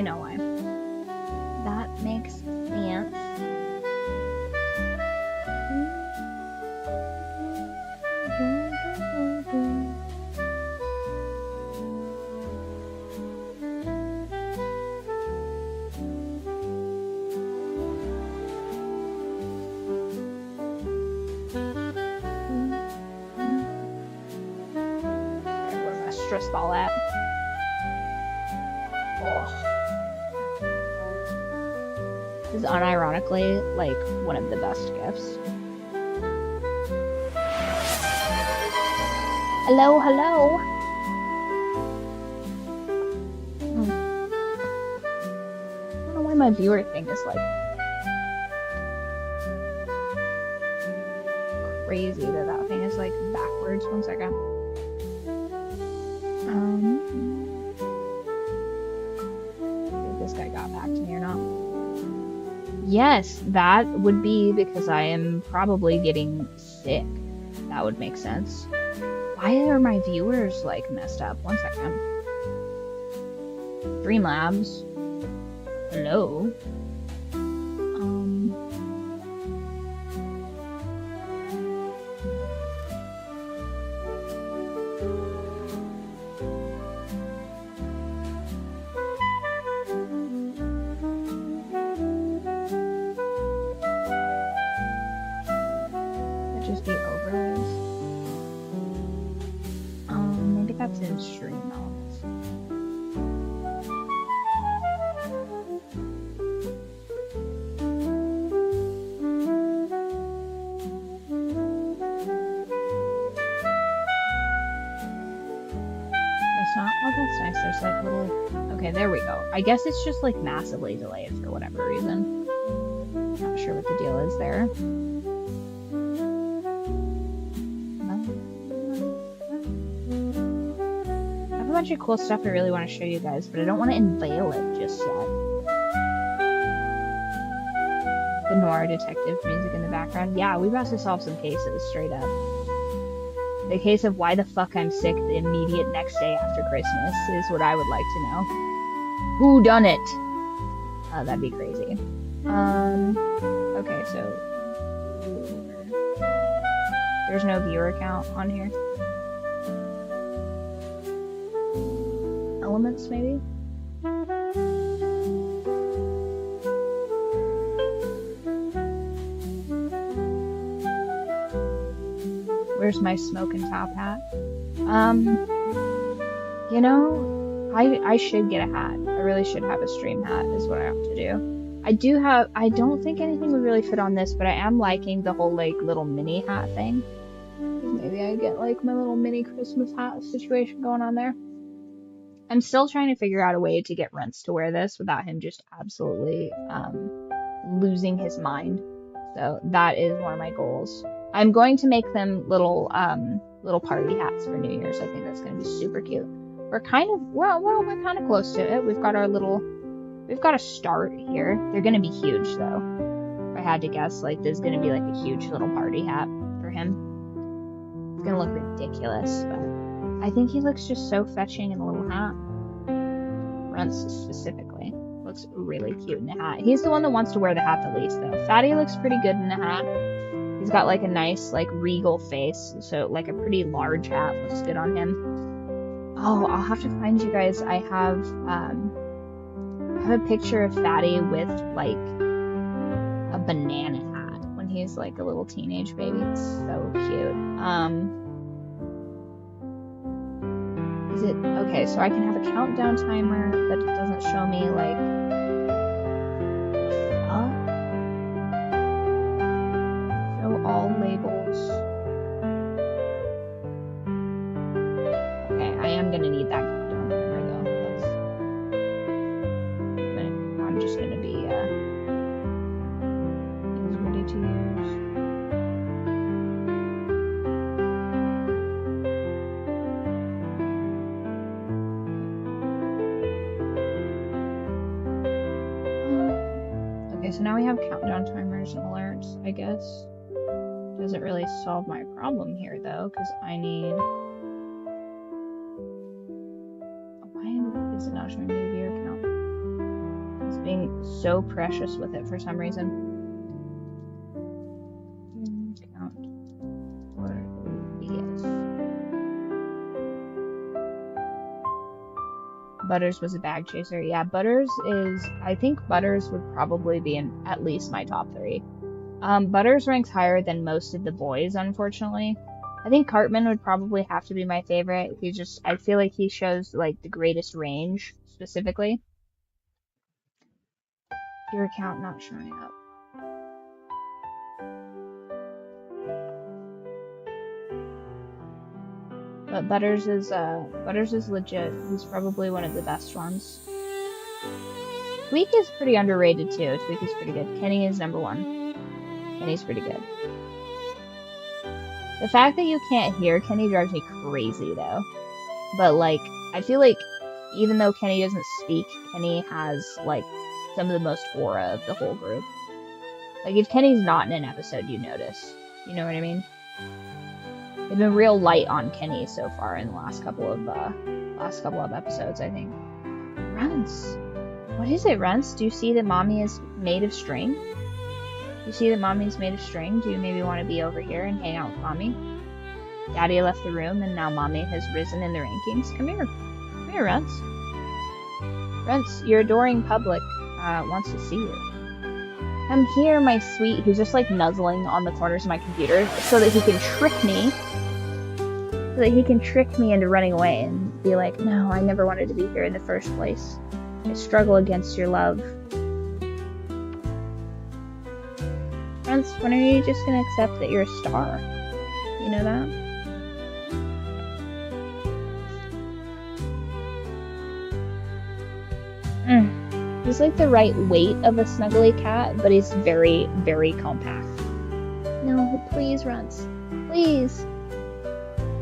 know why. That makes sense. Where's my stress ball at? This is unironically like one of the best gifts. Hello, hello. I don't know why my viewer thing is like crazy that thing is like backwards. 1 second. If this guy got back to me or not. Yes, that would be because I am probably getting sick. That would make sense. Why are my viewers like messed up? 1 second. Streamlabs. Hello. Just be overlays. Maybe that's in stream elements. It's not. Oh, that's nice. There's like little. Okay, there we go. I guess it's just like massively delayed for whatever reason. Not sure what the deal is there. A bunch of cool stuff I really want to show you guys, but I don't want to unveil it just yet. The noir detective music in the background. Yeah, we about to solve some cases, straight up. The case of why the fuck I'm sick the immediate next day after Christmas is what I would like to know. Who done it? That'd be crazy. Okay, so there's no viewer count on here. Elements, maybe? Where's my smoking top hat? You know, I should get a hat. I really should have a stream hat is what I have to do. I don't think anything would really fit on this, but I am liking the whole like little mini hat thing. Maybe I get like my little mini Christmas hat situation going on there. I'm still trying to figure out a way to get Rents to wear this without him just absolutely losing his mind. So that is one of my goals. I'm going to make them little party hats for New Year's. I think that's going to be super cute. We're kind of we're kind of close to it. We've got a start here. They're going to be huge though. If I had to guess, like this is going to be like a huge little party hat for him. It's going to look ridiculous, but I think he looks just so fetching in a little hat. Rents specifically looks really cute in a hat. He's the one that wants to wear the hat the least though. Fatty looks pretty good in a hat. He's got like a nice like regal face, so like a pretty large hat looks good on him. Oh, I'll have to find you guys. I have a picture of Fatty with like a banana hat when he's like a little teenage baby. It's so cute. Is it okay? So I can have a countdown timer, but it doesn't show me like. Show all labels. Okay, I am gonna need that countdown timer though. I'm just gonna be is ready to use. So now we have countdown timers and alerts, I guess. Doesn't really solve my problem here though, because I need. Why is it not showing me the viewer count? being so precious with it for some reason. Count for OBS. Butters was a bag chaser. Yeah, Butters is... I think Butters would probably be in at least my top 3. Butters ranks higher than most of the boys, unfortunately. I think Cartman would probably have to be my favorite. I feel like he shows, like, the greatest range, specifically. Your account not showing up. But Butters is legit. He's probably one of the best ones. Tweak is pretty underrated too. Tweak is pretty good. Kenny is number 1. Kenny's pretty good. The fact that you can't hear Kenny drives me crazy though. But like, I feel like even though Kenny doesn't speak, Kenny has like some of the most aura of the whole group. Like if Kenny's not in an episode, you notice. You know what I mean? They've been real light on Kenny so far in the last couple of episodes, I think. Runts. What is it, Runts? Do you see that Mommy is made of string? You see that Mommy's made of string? Do you maybe want to be over here and hang out with Mommy? Daddy left the room and now Mommy has risen in the rankings. Come here. Come here, Runts. Runts, your adoring public wants to see you. Come here, my sweet. He's just like nuzzling on the corners of my computer so that he can trick me. So that he can trick me into running away and be like, no, I never wanted to be here in the first place. I struggle against your love. Friends, when are you just gonna accept that you're a star? You know that? He's like the right weight of a snuggly cat, but he's very, very compact. No, please, Runts. Please.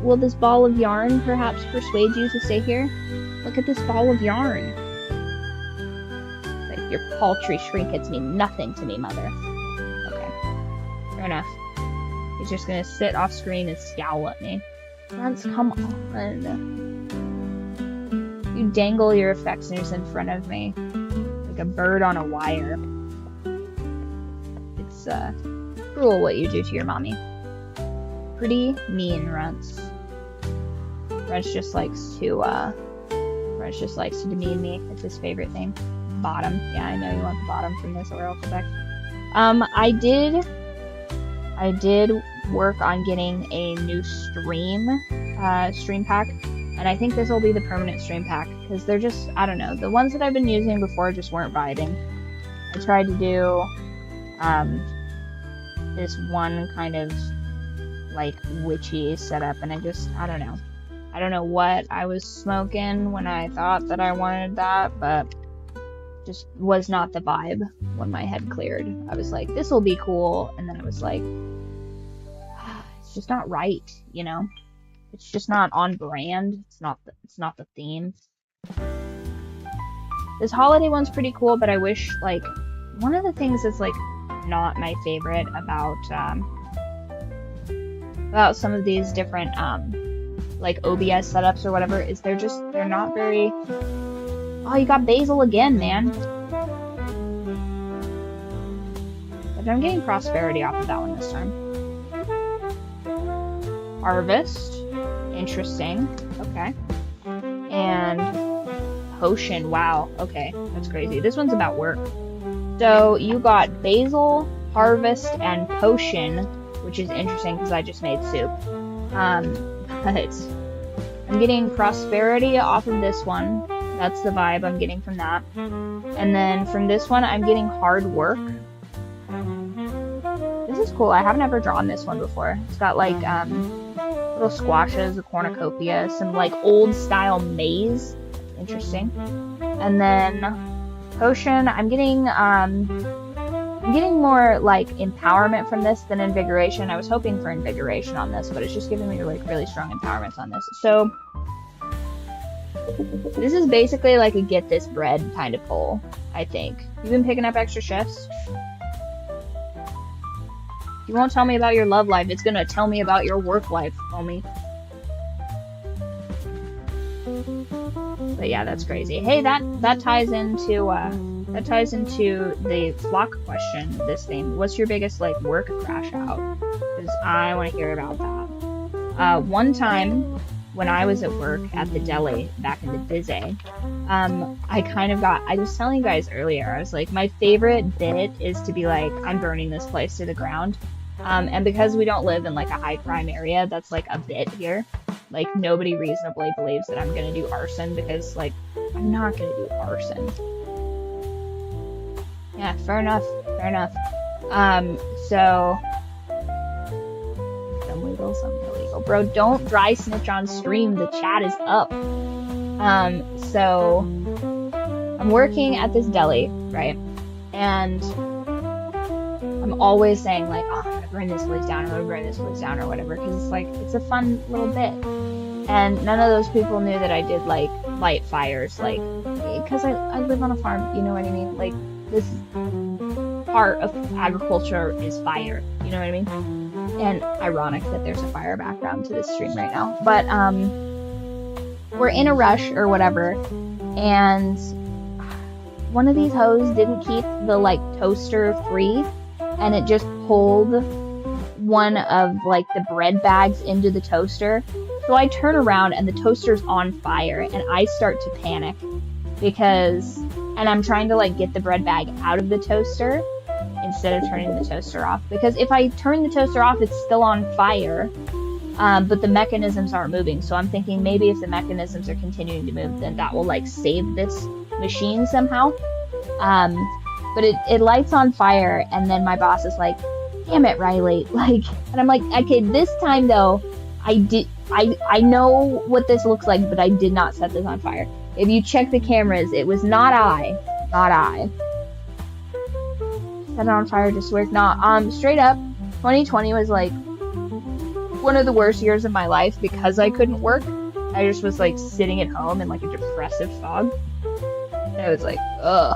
Will this ball of yarn perhaps persuade you to stay here? Look at this ball of yarn. Like, your paltry trinkets mean nothing to me, Mother. Okay. Fair enough. He's just gonna sit off screen and scowl at me. Runts, come on. You dangle your affections in front of me. Like a bird on a wire. It's, cruel what you do to your mommy. Pretty mean, Runts. Runts just likes to demean me. It's his favorite thing. Bottom. Yeah, I know you want the bottom from this or else back. I did work on getting a new stream pack, and I think this will be the permanent stream pack, because they're just, I don't know, the ones that I've been using before just weren't vibing. I tried to do, this one kind of, like, witchy setup, and I don't know. I don't know what I was smoking when I thought that I wanted that, but just was not the vibe when my head cleared. I was like, this will be cool, and then I was like, it's just not right, you know? It's just not on brand. It's not the theme. This holiday one's pretty cool, but I wish, like, one of the things that's, like, not my favorite about some of these different, like, OBS setups or whatever, is they're not very... Oh, you got basil again, man. But I'm getting prosperity off of that one this time. Harvest. Interesting. Okay. And potion. Wow. Okay. That's crazy. This one's about work. So you got basil, harvest, and potion, which is interesting because I just made soup. But I'm getting prosperity off of this one. That's the vibe I'm getting from that. And then from this one, I'm getting hard work. This is cool. I haven't ever drawn this one before. It's got like little squashes, a cornucopia, some like old style maize. Interesting. And then potion, I'm getting more like empowerment from this than invigoration. I was hoping for invigoration on this, but it's just giving me like really strong empowerments on this. So this is basically like a get this bread kind of pull, I think. You've been picking up extra shifts? You won't tell me about your love life. It's gonna tell me about your work life, homie. But yeah, that's crazy. Hey, that ties into that ties into the flock question, this thing. What's your biggest, like, work crash out? Because I want to hear about that. One time, when I was at work at the deli back in the Dizzy, I was telling you guys earlier, I was like, my favorite bit is to be like, I'm burning this place to the ground. And because we don't live in like a high crime area, that's like a bit here. Like, nobody reasonably believes that I'm gonna do arson because, like, I'm not gonna do arson. Yeah, fair enough. So some legal, some illegal. Bro, don't dry snitch on stream. The chat is up. So I'm working at this deli, right? And I'm always saying like, oh, I'm gonna burn this place down, or whatever, because it's like, it's a fun little bit. And none of those people knew that I did like light fires, like, because I live on a farm, you know what I mean? Like, this part of agriculture is fire, you know what I mean? And ironic that there's a fire background to this stream right now. But we're in a rush or whatever, and one of these hoes didn't keep the like toaster free, and it just pulled one of like the bread bags into the toaster. So I turn around and the toaster's on fire, and I start to panic and I'm trying to like get the bread bag out of the toaster instead of turning the toaster off, because if I turn the toaster off, it's still on fire, but the mechanisms aren't moving. So I'm thinking maybe if the mechanisms are continuing to move, then that will like save this machine somehow. But it lights on fire, and then my boss is like, damn it, Riley, like, and I'm like, okay, this time though, I know what this looks like, but I did not set this on fire. If you check the cameras, it was not I. Set it on fire just to work. Straight up, 2020 was like one of the worst years of my life because I couldn't work. I just was like sitting at home in like a depressive fog. And I was like, ugh,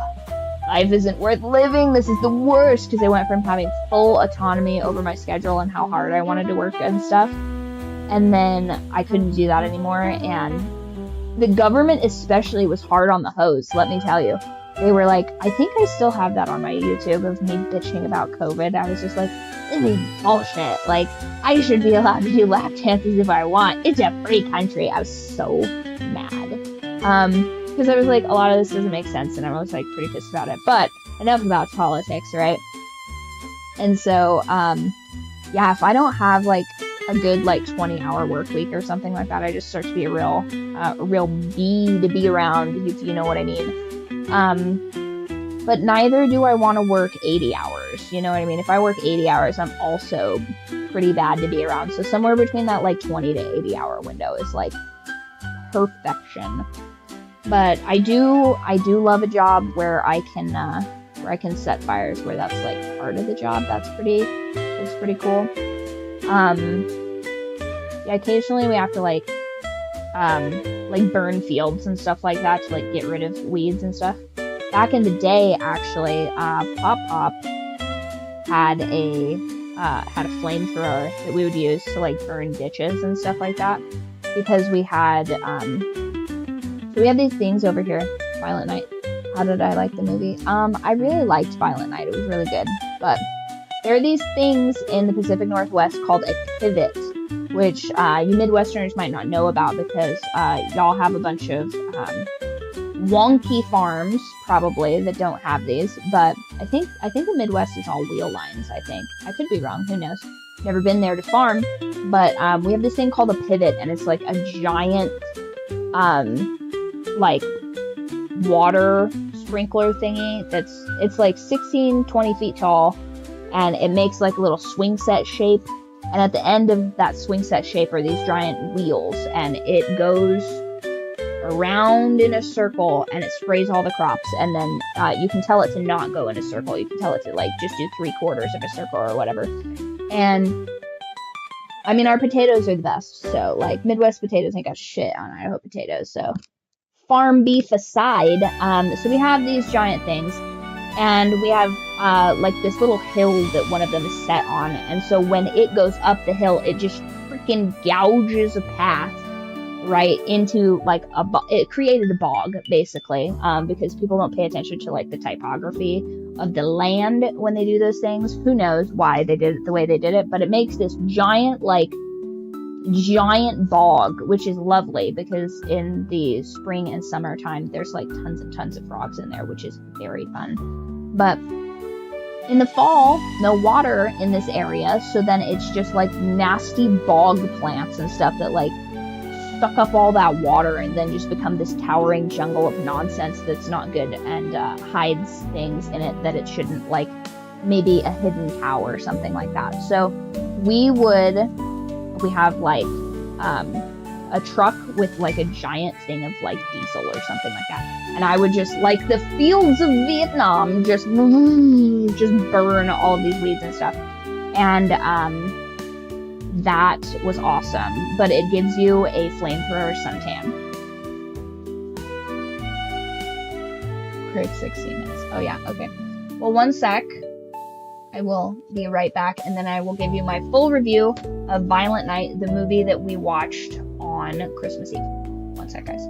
life isn't worth living. This is the worst, because I went from having full autonomy over my schedule and how hard I wanted to work and stuff. And then I couldn't do that anymore, and the government especially was hard on the hoes, let me tell you. They were like, I think I still have that on my YouTube of me bitching about COVID. I was just like, this is bullshit. Like, I should be allowed to do lap dances if I want. It's a free country. I was so mad. Because I was like, a lot of this doesn't make sense, and I was like pretty pissed about it. But enough about politics, right? And so, yeah, if I don't have like a good like 20-hour work week or something like that, I just start to be a real bee to be around, if you know what I mean. But neither do I want to work 80 hours, you know what I mean? If I work 80 hours, I'm also pretty bad to be around. So somewhere between that like 20 to 80 hour window is like perfection. But I do love a job where I can set fires, where that's like part of the job. That's pretty cool. Yeah, occasionally we have to like burn fields and stuff like that to like get rid of weeds and stuff. Back in the day, actually, Pop had a flamethrower that we would use to like burn ditches and stuff like that, because we had so we have these things over here. Violent Night. How did I like the movie? I really liked Violent Night. It was really good, but there are these things in the Pacific Northwest called a pivot, which you Midwesterners might not know about, because y'all have a bunch of wonky farms probably that don't have these. But I think the Midwest is all wheel lines. I think I could be wrong. Who knows? Never been there to farm, but we have this thing called a pivot, and it's like a giant like water sprinkler thingy it's like 16-20 feet tall. And it makes like a little swing set shape. And at the end of that swing set shape are these giant wheels. And it goes around in a circle, and it sprays all the crops. And then you can tell it to not go in a circle. You can tell it to like just do 3/4 of a circle or whatever. And I mean, our potatoes are the best. So like Midwest potatoes ain't got shit on Idaho potatoes. So farm beef aside, so we have these giant things. And we have like this little hill that one of them is set on. And so when it goes up the hill, it just freaking gouges a path right into like it created a bog basically, because people don't pay attention to like the typography of the land when they do those things. Who knows why they did it the way they did it, but it makes this giant bog, which is lovely because in the spring and summertime there's like tons and tons of frogs in there, which is very fun. But in the fall, no water in this area, so then it's just like nasty bog plants and stuff that like suck up all that water and then just become this towering jungle of nonsense that's not good and hides things in it that it shouldn't, like maybe a hidden cow or something like that. So we have like a truck with like a giant thing of like diesel or something like that, and I would just, like the fields of Vietnam, just burn all of these weeds and stuff, and that was awesome. But it gives you a flamethrower suntan. Create 16 minutes. Oh yeah, okay. Well, one sec. I will be right back, and then I will give you my full review of Violent Night, the movie that we watched on Christmas Eve. One sec, guys.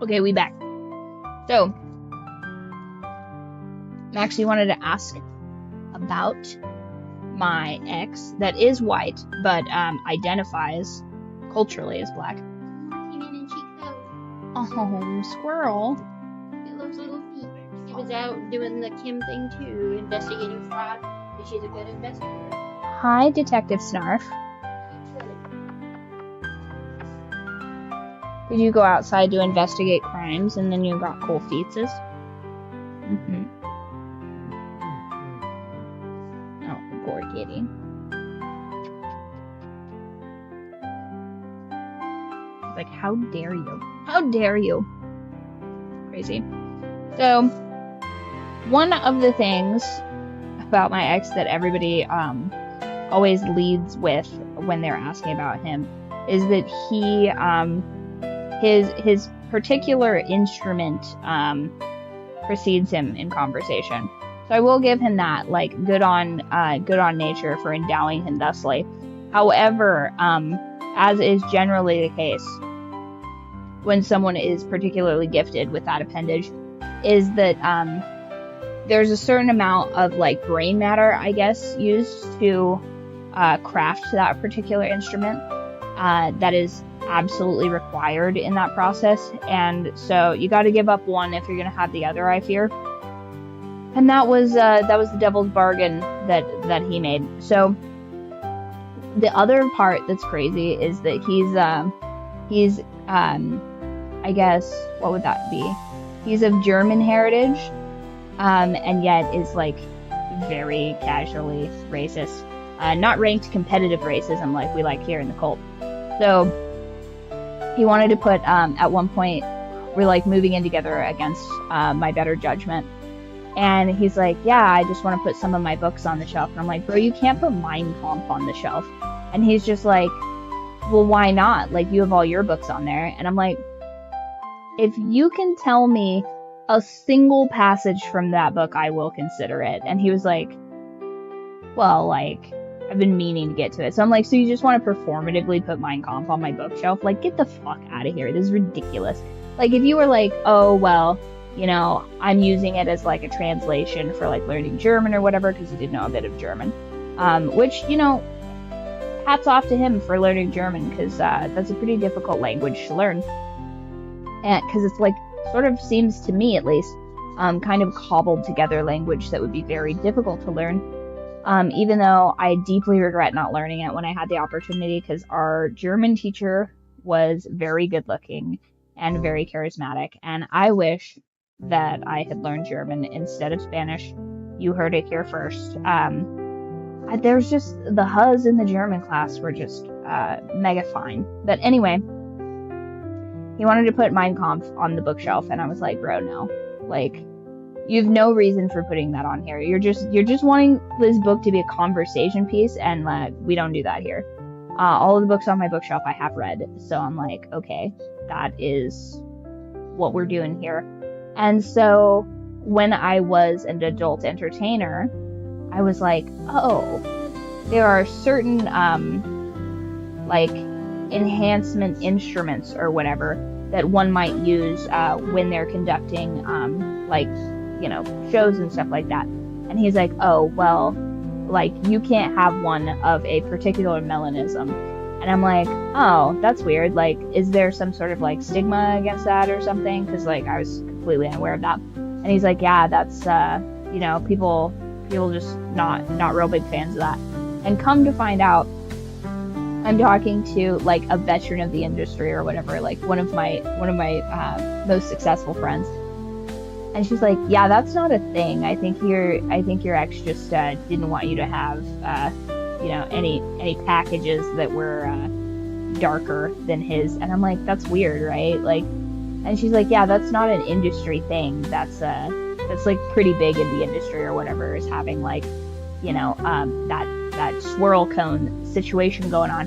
Okay, we back. So, Max, you wanted to ask about my ex that is white, but identifies culturally as black. Came in and she coat. Oh, squirrel. It looks little feet. She was out doing the Kim thing too, investigating fraud. But she's a good investigator. Hi, Detective Snarf. Did you go outside to investigate crimes and then you got cool feetses? Mm-hmm. Oh, poor kitty. Like, how dare you? How dare you? Crazy. So, one of the things about my ex that everybody always leads with when they're asking about him is that he his particular instrument precedes him in conversation. So I will give him that, like, good on nature for endowing him thusly. However, as is generally the case when someone is particularly gifted with that appendage, is that there's a certain amount of, like, brain matter, I guess, used to craft that particular instrument that is absolutely required in that process. And so you got to give up one if you're going to have the other, I fear. And that was the devil's bargain that he made. So the other part that's crazy is that he's I guess, what would that be? He's of German heritage, and yet is, like, very casually racist. Not ranked competitive racism like we like here in the cult. So he wanted to put, at one point, we're, like, moving in together against my better judgment. And he's like, yeah, I just want to put some of my books on the shelf. And I'm like, bro, you can't put Mein Kampf on the shelf. And he's just like, well, why not? Like, you have all your books on there. And I'm like, if you can tell me a single passage from that book, I will consider it. And he was like, well, like, I've been meaning to get to it. So I'm like, so you just want to performatively put Mein Kampf on my bookshelf? Like, get the fuck out of here. This is ridiculous. Like, if you were like, oh, well, you know, I'm using it as, like, a translation for, like, learning German or whatever, because he did know a bit of German. Which, you know, hats off to him for learning German, because that's a pretty difficult language to learn. And because it's, like, sort of seems to me, at least, kind of cobbled together language that would be very difficult to learn. Even though I deeply regret not learning it when I had the opportunity, because our German teacher was very good looking and very charismatic, and I wish that I had learned German instead of Spanish. You heard it here first. There's just, the H's in the German class were just mega fine. But anyway, he wanted to put Mein Kampf on the bookshelf, and I was like, bro, no. Like, you have no reason for putting that on here. You're just wanting this book to be a conversation piece, and we don't do that here. All of the books on my bookshelf I have read, so I'm like, okay, that is what we're doing here. And so when I was an adult entertainer, I was like, oh, there are certain like enhancement instruments or whatever that one might use when they're conducting like, you know, shows and stuff like that. And he's like, oh, well, like, you can't have one of a particular melanism. And I'm like, oh, that's weird. Like, is there some sort of, like, stigma against that or something? Because, like, I was completely unaware of that. And he's like, yeah, that's, you know, people just not real big fans of that. And come to find out, I'm talking to, like, a veteran of the industry or whatever, like one of my most successful friends. And she's like, yeah, that's not a thing. I think your ex just didn't want you to have, you know, any packages that were darker than his. And I'm like, that's weird, right? Like, and she's like, yeah, that's not an industry thing. That's like pretty big in the industry or whatever, is having, like, you know, that swirl cone situation going on.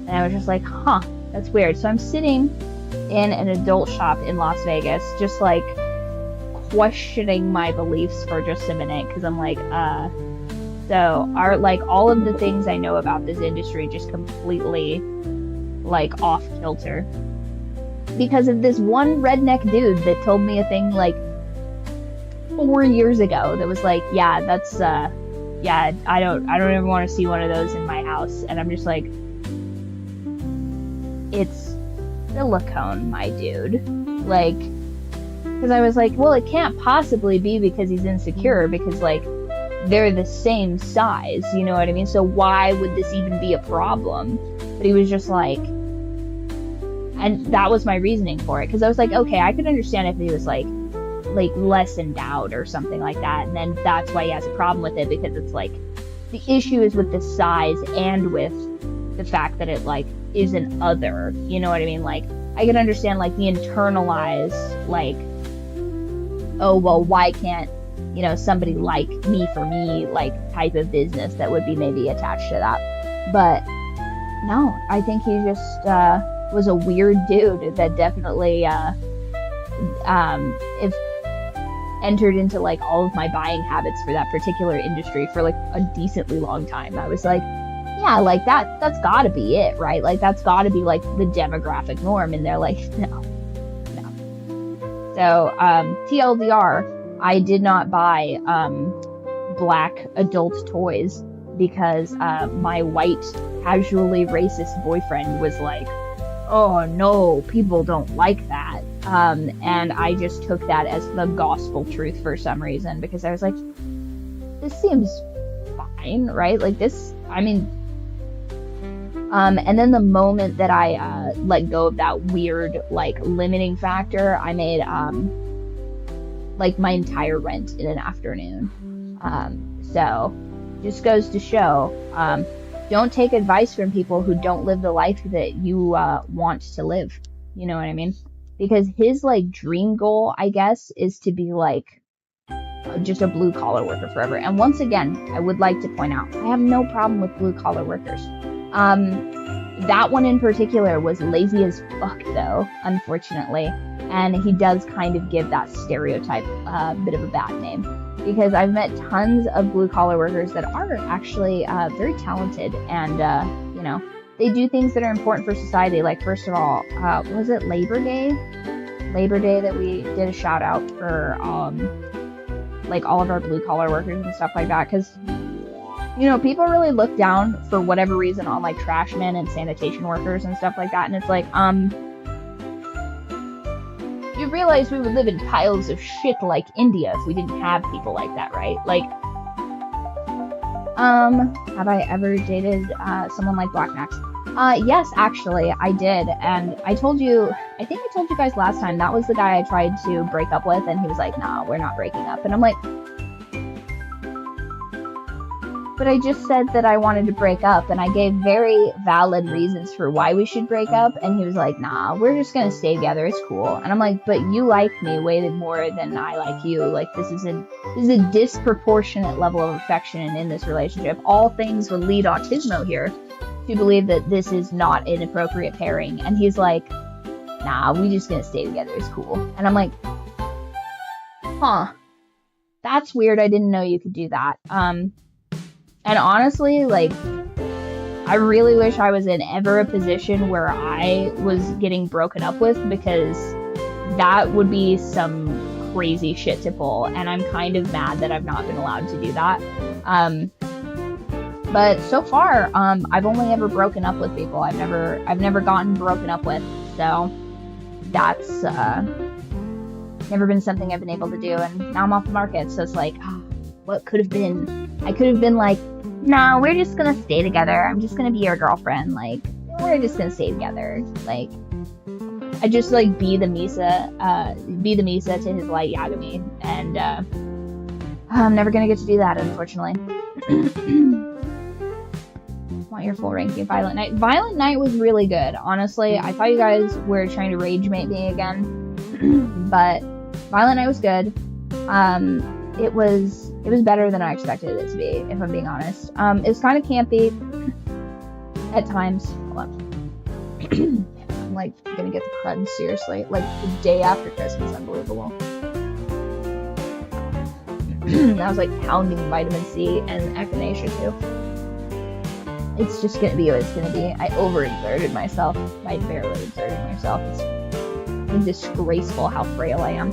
And I was just like, huh, that's weird. So I'm sitting in an adult shop in Las Vegas, just like questioning my beliefs for just a minute, because I'm like, so are, like, all of the things I know about this industry just completely, like, off kilter because of this one redneck dude that told me a thing, like, 4 years ago that was like, yeah, that's yeah, I don't ever want to see one of those in my house. And I'm just like, it's silicone, my dude. Like, because I was like, well, it can't possibly be because he's insecure, because like they're the same size, you know what I mean? So why would this even be a problem? But he was just like, and that was my reasoning for it, because I was like, okay, I could understand if he was like less endowed or something like that, and then that's why he has a problem with it, because it's like the issue is with the size and with the fact that it like is an other, you know what I mean? Like I can understand like the internalized like, oh well, why can't, you know, somebody like me for me like type of business that would be maybe attached to that. But no, I think he just was a weird dude that definitely if entered into like all of my buying habits for that particular industry for like a decently long time. I was like, yeah, like that's gotta be it, right? Like that's gotta be like the demographic norm. And they're like, no. So TLDR, I did not buy black adult toys because my white casually racist boyfriend was like, oh no, people don't like that. And I just took that as the gospel truth for some reason, because I was like, this seems fine, right? Like this, I mean, and then the moment that I let go of that weird like limiting factor, I made like my entire rent in an afternoon. So just goes to show, don't take advice from people who don't live the life that you want to live. You know what I mean? Because his like dream goal, I guess, is to be like just a blue collar worker forever. And once again, I would like to point out, I have no problem with blue collar workers. That one in particular was lazy as fuck though, unfortunately. And he does kind of give that stereotype a bit of a bad name. Because I've met tons of blue collar workers that are actually very talented, and you know, they do things that are important for society. Like first of all, was it Labor Day? Labor Day that we did a shout out for like all of our blue collar workers and stuff like that. Because you know, people really look down for whatever reason on like trash men and sanitation workers and stuff like that. And it's like, you realize we would live in piles of shit like India if we didn't have people like that, right? Like, have I ever dated someone like Black Max? Yes, actually, I did. And I told you, I think I told you guys last time, that was the guy I tried to break up with, and he was like, nah, we're not breaking up. And I'm like, but I just said that I wanted to break up, and I gave very valid reasons for why we should break up, and he was like, nah, we're just gonna stay together, it's cool. And I'm like, but you like me way more than I like you. Like, this is a disproportionate level of affection in this relationship. All things would lead Autismo here to believe that this is not an appropriate pairing. And he's like, nah, we just gonna stay together, it's cool. And I'm like, huh, that's weird, I didn't know you could do that. And honestly, like, I really wish I was in ever a position where I was getting broken up with, because that would be some crazy shit to pull. And I'm kind of mad that I've not been allowed to do that. But so far, I've only ever broken up with people. I've never gotten broken up with. So that's never been something I've been able to do. And now I'm off the market. So it's like, what could have been? I could have been like, no, we're just gonna stay together. I'm just gonna be your girlfriend. Like, we're just gonna stay together. Like, I just like be the Misa to his light Yagami, and I'm never gonna get to do that, unfortunately. Want your full ranking of Violent Night? Violent Night was really good, honestly. I thought you guys were trying to rage mate me again, but Violent Night was good. It was better than I expected it to be, if I'm being honest. It was kind of campy at times. Hold on. I'm like gonna get the crud, seriously. Like the day after Christmas, unbelievable. I was like pounding vitamin C and echinacea too. It's just gonna be what it's gonna be. I overexerted myself. I barely exerted myself. It's disgraceful how frail I am.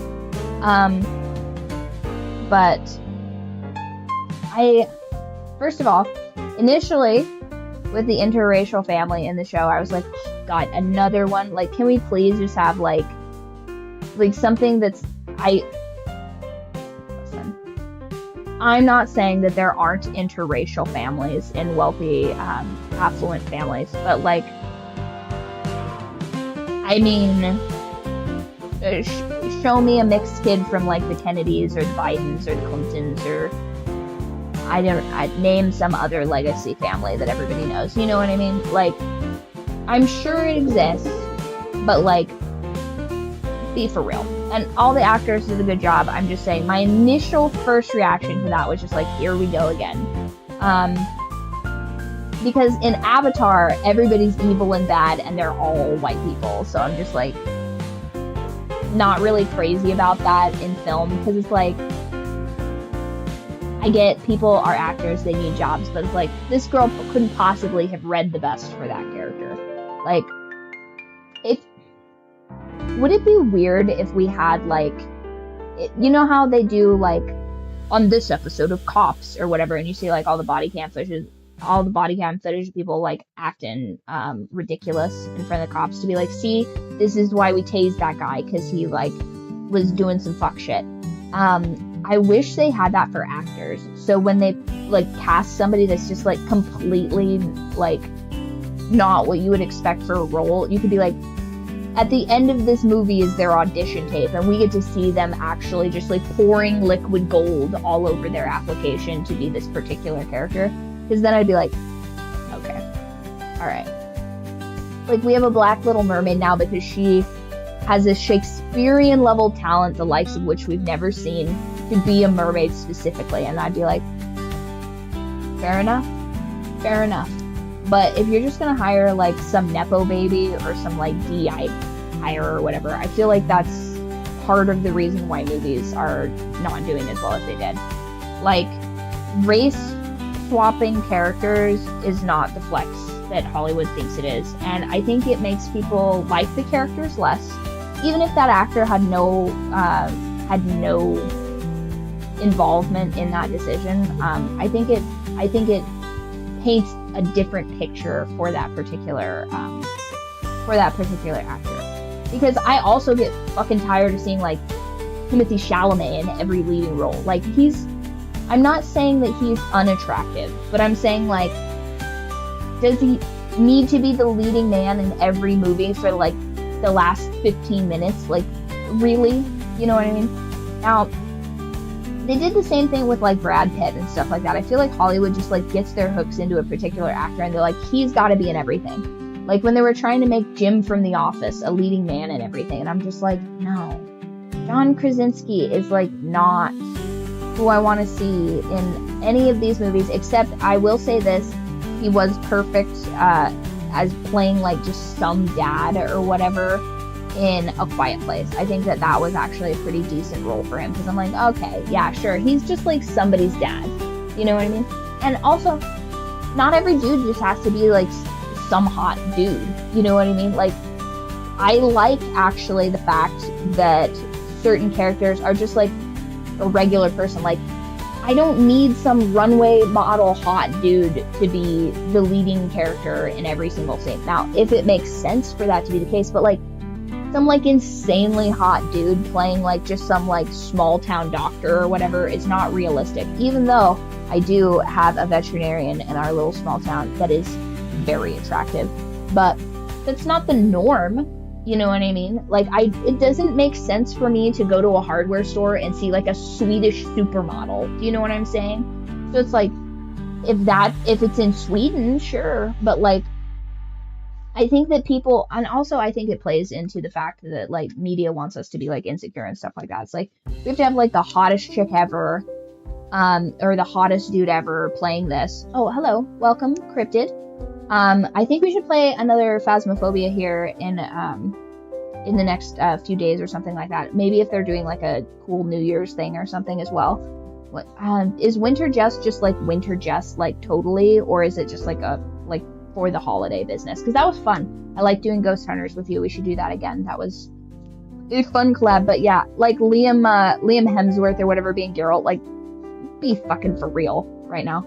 But first of all, initially with the interracial family in the show, I was like, oh, God, another one. Like, can we please just have like something that's listen. I'm not saying that there aren't interracial families in wealthy, affluent families, but like, I mean, show me a mixed kid from like the Kennedys or the Bidens or the Clintons or I'd name some other legacy family that everybody knows. You know what I mean? Like, I'm sure it exists, but like, be for real. And all the actors did a good job. I'm just saying, my initial first reaction to that was just like, here we go again. Because in Avatar, everybody's evil and bad, and they're all white people. So I'm just like, not really crazy about that in film, because it's like, I get people are actors, they need jobs, but it's like, this girl couldn't possibly have read the best for that character. Like, would it be weird if we had like, you know how they do like on this episode of Cops or whatever, and you see like all the body cam footage of people like acting ridiculous in front of the cops to be like, see, this is why we tased that guy, because he like was doing some fuck shit. I wish they had that for actors, so when they like cast somebody that's just like completely like not what you would expect for a role, you could be like, at the end of this movie is their audition tape, and we get to see them actually just like pouring liquid gold all over their application to be this particular character. Because then I'd be like, okay, all right. Like, we have a black Little Mermaid now because she has a Shakespearean level talent, the likes of which we've never seen, to be a mermaid specifically. And I'd be like, fair enough. But if you're just gonna hire like some Nepo baby or some like DI hire or whatever, I feel like that's part of the reason why movies are not doing as well as they did. Like, race swapping characters is not the flex that Hollywood thinks it is, and I think it makes people like the characters less, even if that actor had no involvement in that decision. I think it paints a different picture for that particular actor. Because I also get fucking tired of seeing like Timothée Chalamet in every leading role. Like, I'm not saying that he's unattractive, but I'm saying like, does he need to be the leading man in every movie for like the last 15 minutes? Like, really? You know what I mean? Now, they did the same thing with like Brad Pitt and stuff like that. I feel like Hollywood just like gets their hooks into a particular actor and they're like, he's got to be in everything. Like when they were trying to make Jim from The Office a leading man in everything, and I'm just like, no. John Krasinski is like not who I want to see in any of these movies, except I will say this, he was perfect as playing like just some dad or whatever in A Quiet Place. I think that was actually a pretty decent role for him, because I'm like, okay, yeah, sure, he's just like somebody's dad, you know what I mean? And also, not every dude just has to be like some hot dude, you know what I mean? Like, I like actually the fact that certain characters are just like a regular person. Like, I don't need some runway model hot dude to be the leading character in every single scene. Now, if it makes sense for that to be the case, but like some like insanely hot dude playing like just some like small town doctor or whatever is not realistic. Even though I do have a veterinarian in our little small town that is very attractive, but that's not the norm. You know what I mean? Like, it doesn't make sense for me to go to a hardware store and see like a Swedish supermodel. Do you know what I'm saying? So it's like, if it's in Sweden, sure, but like, I think that people, and also I think it plays into the fact that like media wants us to be like insecure and stuff like that. It's like, we have to have like the hottest chick ever, or the hottest dude ever playing this. Oh, hello, welcome, Cryptid. I think we should play another Phasmophobia here in the next few days or something like that. Maybe if they're doing like a cool New Year's thing or something as well. What, is Winter just like Winter Jest like totally, or is it just like a like for the holiday business? Because that was fun. I like doing Ghost Hunters with you. We should do that again. That was a fun collab. But yeah, like Liam Hemsworth or whatever being Geralt, like, be fucking for real right now.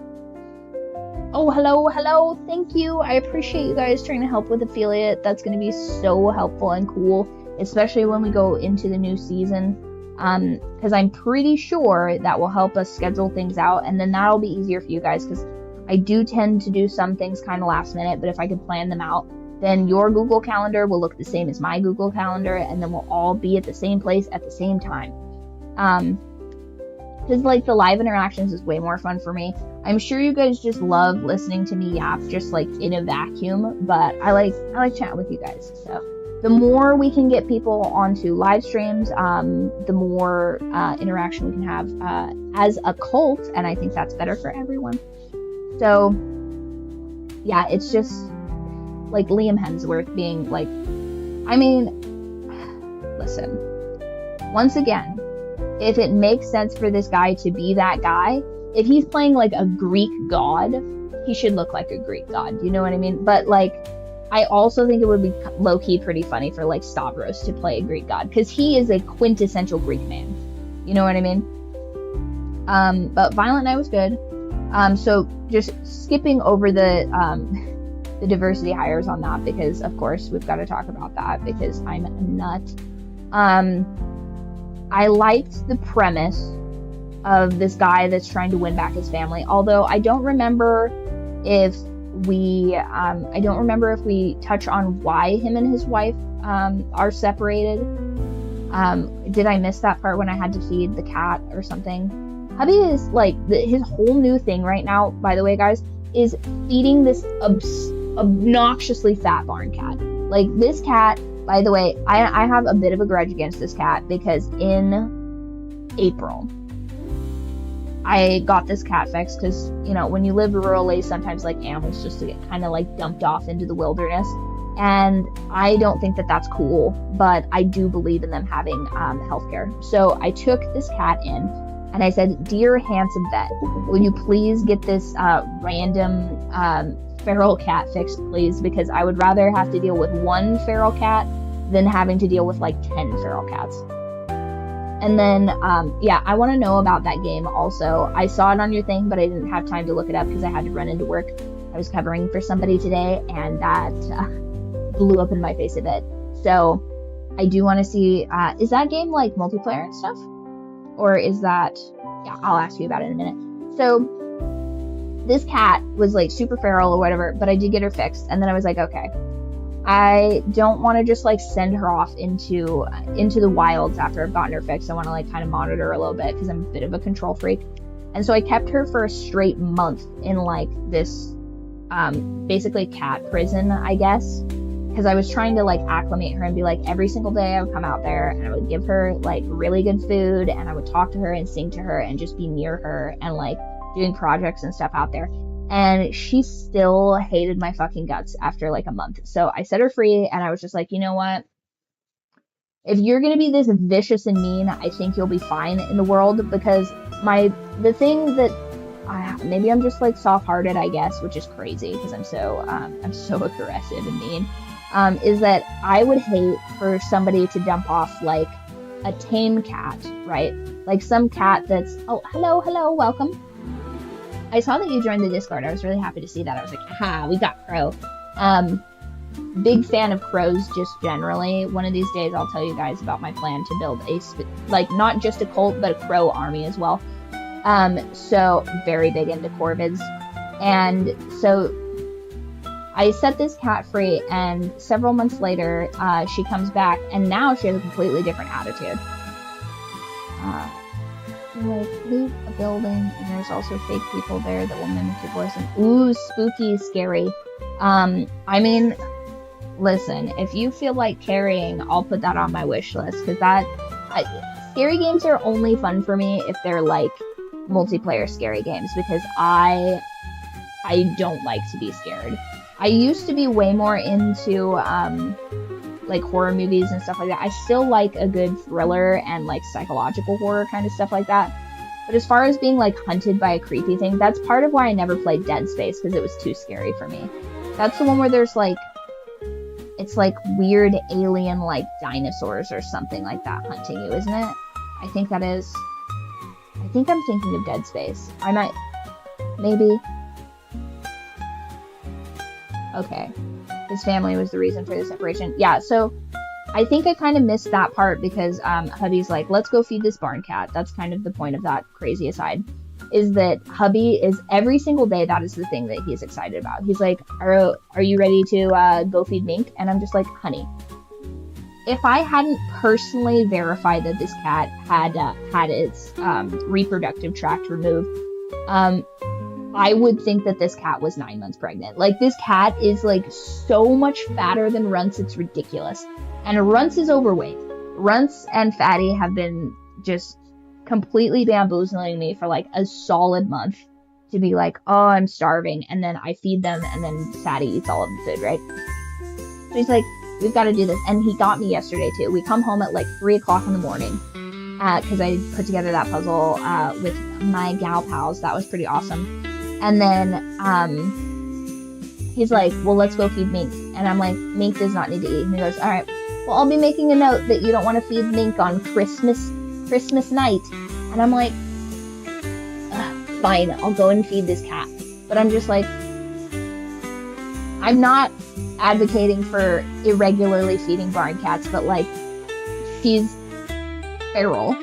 Oh, hello. Thank you. I appreciate you guys trying to help with affiliate. That's going to be so helpful and cool, especially when we go into the new season. Because I'm pretty sure that will help us schedule things out, and then that'll be easier for you guys, because I do tend to do some things kind of last minute, but if I could plan them out, then your Google Calendar will look the same as my Google Calendar, and then we'll all be at the same place at the same time. Because like the live interactions is way more fun for me. I'm sure you guys just love listening to me yap just like in a vacuum, but I like chatting with you guys. So the more we can get people onto live streams, the more interaction we can have as a cult, and I think that's better for everyone. So yeah, it's just like Liam Hemsworth being like, I mean, listen, once again, if it makes sense for this guy to be that guy, if he's playing like a Greek god, he should look like a Greek god. You know what I mean? But like, I also think it would be low-key pretty funny for like Stavros to play a Greek god, because he is a quintessential Greek man. You know what I mean? But Violent Night was good. So just skipping over the diversity hires on that, because of course we've got to talk about that, because I'm a nut. I liked the premise of this guy that's trying to win back his family, although I don't remember if we touch on why him and his wife are separated. Did I miss that part when I had to feed the cat or something? Hubby is like, his whole new thing right now, by the way, guys, is feeding this obnoxiously fat barn cat. Like, this cat, by the way, I have a bit of a grudge against this cat, because in April, I got this cat fixed, because, you know, when you live rurally, sometimes, like, animals just get kind of, like, dumped off into the wilderness, and I don't think that that's cool, but I do believe in them having healthcare. So I took this cat in, and I said, "Dear handsome vet, will you please get this random feral cat fixed, please, because I would rather have to deal with one feral cat than having to deal with like 10 feral cats." And then, yeah, I want to know about that game also. I saw it on your thing, but I didn't have time to look it up because I had to run into work. I was covering for somebody today, and that blew up in my face a bit. So I do want to see, is that game like multiplayer and stuff? Or is that, yeah, I'll ask you about it in a minute. So this cat was like super feral or whatever, but I did get her fixed. And then I was like, okay, I don't want to just like send her off into the wilds after I've gotten her fixed. I want to like kind of monitor her a little bit, because I'm a bit of a control freak. And so I kept her for a straight month in like this basically cat prison, I guess, because I was trying to like acclimate her and be like, every single day I would come out there and I would give her like really good food, and I would talk to her and sing to her and just be near her and like doing projects and stuff out there. And she still hated my fucking guts after like a month. So I set her free, and I was just like, you know what? If you're going to be this vicious and mean, I think you'll be fine in the world, because the thing that maybe I'm just like soft-hearted, I guess, which is crazy because I'm so aggressive and mean, is that I would hate for somebody to dump off like a tame cat, right? Like some cat that's, oh, hello, welcome. I saw that you joined the Discord. I was really happy to see that. I was like, ha, we got Crow. Big fan of crows just generally. One of these days I'll tell you guys about my plan to build like not just a cult, but a crow army as well. So very big into corvids. And so I set this cat free, and several months later, she comes back, and now she has a completely different attitude. Like, leave a building, and there's also fake people there that will mimic your voice, and ooh, spooky, scary. I mean, listen, if you feel like carrying, I'll put that on my wish list, because scary games are only fun for me if they're like multiplayer scary games, because I don't like to be scared. I used to be way more into like horror movies and stuff like that. I still like a good thriller and like psychological horror kind of stuff like that. But as far as being like hunted by a creepy thing, that's part of why I never played Dead Space, because it was too scary for me. That's the one where there's like, it's like weird alien like dinosaurs or something like that hunting you, isn't it? I think that is. I think I'm thinking of Dead Space. I might, maybe. Okay. His family was the reason for the separation. Yeah, so I think I kind of missed that part because hubby's like, let's go feed this barn cat. That's kind of the point of that crazy aside, is that hubby is every single day, that is the thing that he's excited about. He's like, are you ready to go feed mink? And I'm just like, honey, if I hadn't personally verified that this cat had its reproductive tract removed, I would think that this cat was 9 months pregnant. Like, this cat is like so much fatter than Runts, it's ridiculous. And Runts is overweight. Runts and Fatty have been just completely bamboozling me for like a solid month to be like, oh, I'm starving. And then I feed them, and then Fatty eats all of the food, right? So he's like, we've got to do this. And he got me yesterday too. We come home at like 3 o'clock in the morning because I put together that puzzle with my gal pals. That was pretty awesome. And then he's like, well, let's go feed mink. And I'm like, mink does not need to eat. And he goes, all right, well, I'll be making a note that you don't want to feed mink on Christmas night. And I'm like, fine, I'll go and feed this cat. But I'm just like, I'm not advocating for irregularly feeding barn cats, but like, she's feral.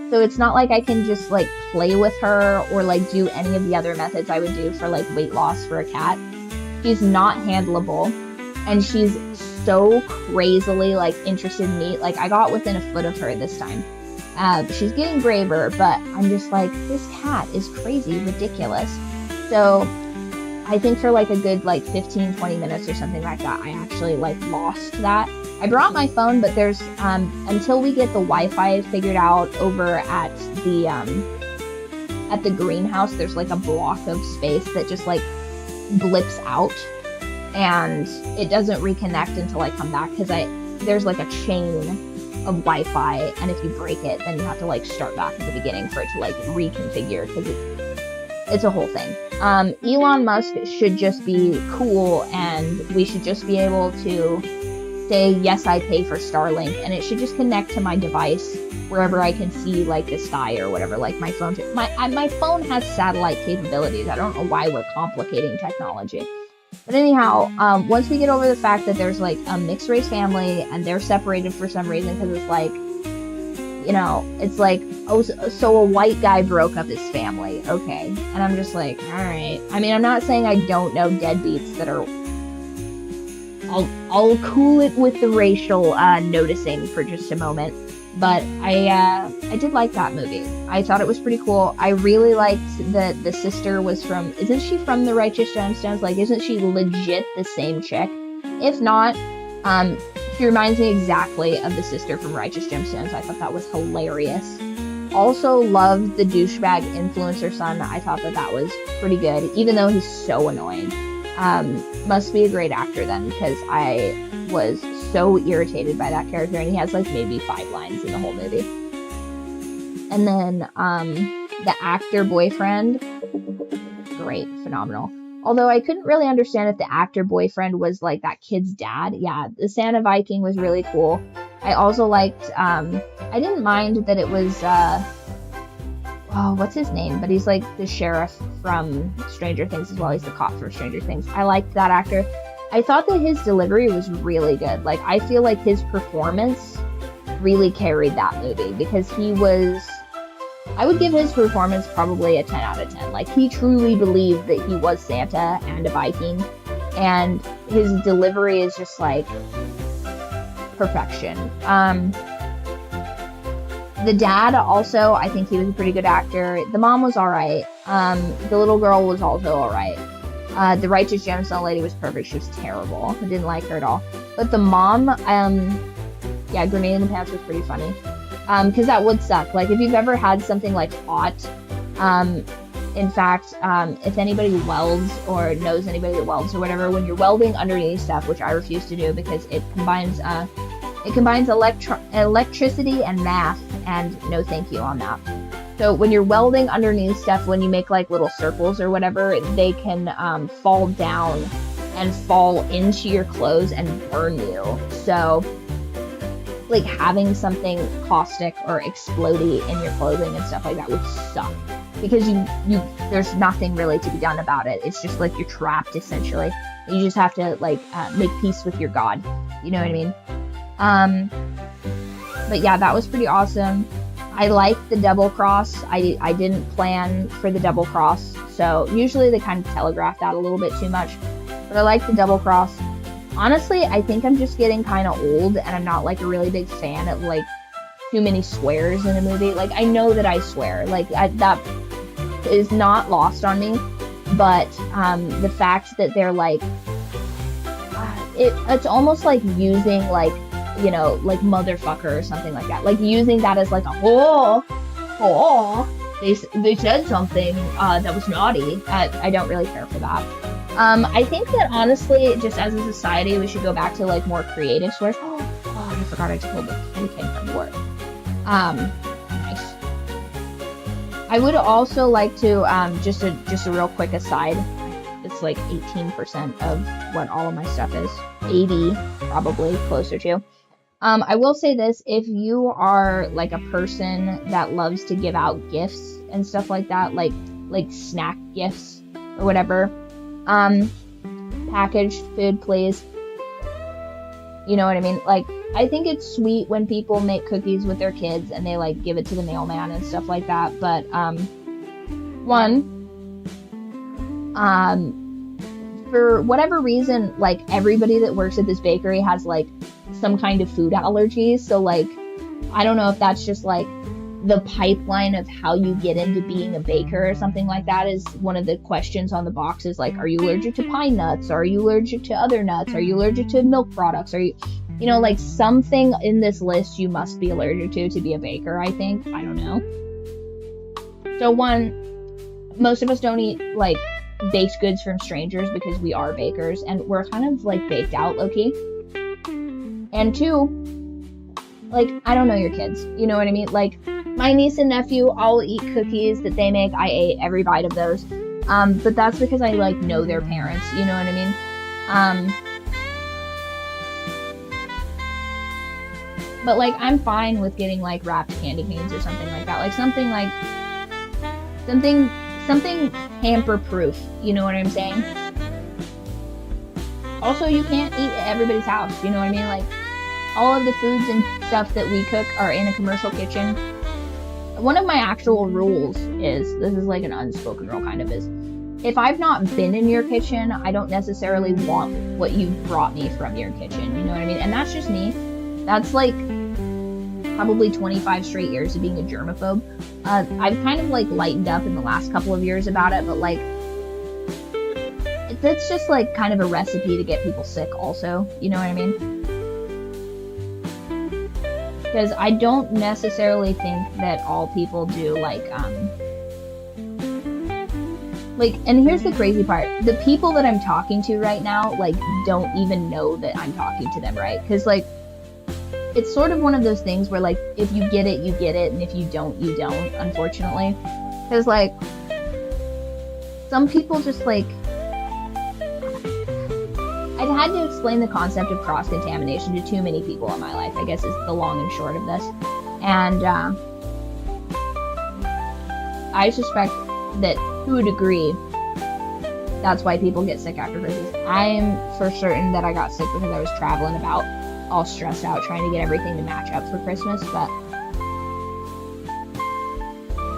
So it's not like I can just like play with her or like do any of the other methods I would do for like weight loss for a cat. She's not handleable, and she's so crazily like interested in meat. Like, I got within a foot of her this time. She's getting braver, but I'm just like, this cat is crazy, ridiculous. So I think for like a good like 15-20 minutes or something like that, I actually like lost that. I brought my phone, but there's until we get the Wi-Fi figured out over at the greenhouse, there's like a block of space that just like blips out, and it doesn't reconnect until I come back, because there's like a chain of Wi-Fi, and if you break it, then you have to like start back at the beginning for it to like reconfigure, because it's a whole thing. Elon Musk should just be cool, and we should just be able to say, yes, I pay for Starlink, and it should just connect to my device wherever I can see like the sky or whatever. Like, my phone has satellite capabilities. I don't know why we're complicating technology. But anyhow, once we get over the fact that there's like a mixed race family and they're separated for some reason, because it's like, you know, it's like, oh, so a white guy broke up his family. Okay. And I'm just like, all right. I mean, I'm not saying I don't know deadbeats that are, I'll cool it with the racial noticing for just a moment. But I did like that movie. I thought it was pretty cool. I really liked that the sister was from, isn't she from the Righteous Gemstones? Like, isn't she legit the same chick? If not, she reminds me exactly of the sister from Righteous Gemstones. I thought that was hilarious. Also loved the douchebag influencer son. I thought that was pretty good, even though he's so annoying. Must be a great actor then, because I was so irritated by that character, and he has like maybe 5 lines in the whole movie. And then the actor boyfriend, great, phenomenal. Although I couldn't really understand if the actor boyfriend was like that kid's dad. Yeah, the Santa Viking was really cool. I also liked, I didn't mind that it was, what's his name? But he's like the sheriff from Stranger Things as well. He's the cop from Stranger Things. I liked that actor. I thought that his delivery was really good. Like, I feel like his performance really carried that movie, because he was, I would give his performance probably a 10 out of 10. Like, he truly believed that he was Santa and a Viking, and his delivery is just like perfection. The dad also, I think he was a pretty good actor. The mom was alright. The little girl was also alright. The Righteous Gemstone lady was perfect. She was terrible. I didn't like her at all. But the mom, Grenade in the Pants was pretty funny. Because that would suck. Like, if you've ever had something like hot, in fact, if anybody welds or knows anybody that welds or whatever, when you're welding underneath stuff, which I refuse to do because it combines electricity and math, and no thank you on that. So when you're welding underneath stuff, when you make like little circles or whatever, they can fall down and fall into your clothes and burn you. So like, having something caustic or explodey in your clothing and stuff like that would suck, because you there's nothing really to be done about it. It's just like you're trapped essentially. You just have to like make peace with your God. You know what I mean? But yeah, that was pretty awesome. I like the double cross. I didn't plan for the double cross, so usually they kind of telegraph that a little bit too much. But I like the double cross. Honestly, I think I'm just getting kind of old, and I'm not like a really big fan of like too many swears in a movie. Like, I know that I swear, like that is not lost on me, but the fact that they're like, it's almost like using like, you know, like motherfucker or something like that, like using that as like a they said something that was naughty. I don't really care for that. I think that honestly, just as a society, we should go back to like more creative swears. Oh, I forgot I told the kid from work. Nice. I would also like to just a real quick aside. It's like 18% of what all of my stuff is. 80 probably closer to. I will say this: if you are like a person that loves to give out gifts and stuff like that, like snack gifts or whatever, packaged food, please. You know what I mean? Like, I think it's sweet when people make cookies with their kids and they like give it to the mailman and stuff like that. But for whatever reason, like everybody that works at this bakery has like some kind of food allergies. So like, I don't know if that's just like the pipeline of how you get into being a baker or something like that. Is one of the questions on the box is like, are you allergic to pine nuts? Are you allergic to other nuts? Are you allergic to milk products? Are you, you know, like something in this list you must be allergic to be a baker, I think. I don't know. So most of us don't eat like baked goods from strangers because we are bakers and we're kind of like baked out low-key. And two, like, I don't know your kids, you know what I mean? Like, my niece and nephew, I'll eat cookies that they make. I ate every bite of those. But that's because I like know their parents, you know what I mean? But like, I'm fine with getting like wrapped candy canes or something like that. Like something hamper proof, you know what I'm saying? Also, you can't eat at everybody's house, you know what I mean? Like, all of the foods and stuff that we cook are in a commercial kitchen. One of my actual rules is, this is like an unspoken rule kind of, is if I've not been in your kitchen, I don't necessarily want what you've brought me from your kitchen, you know what I mean? And that's just me. That's like probably 25 straight years of being a germaphobe. I've kind of like lightened up in the last couple of years about it, but like, that's just like kind of a recipe to get people sick also, you know what I mean? Because I don't necessarily think that all people do like, and here's the crazy part, the people that I'm talking to right now, like, don't even know that I'm talking to them, right? Because like, it's sort of one of those things where like, if you get it, you get it, and if you don't, you don't, unfortunately. Because like, some people just like, I've had to explain the concept of cross-contamination to too many people in my life, I guess is the long and short of this. And I suspect that to a degree, that's why people get sick after Christmas. I'm for certain that I got sick because I was traveling about, all stressed out, trying to get everything to match up for Christmas, but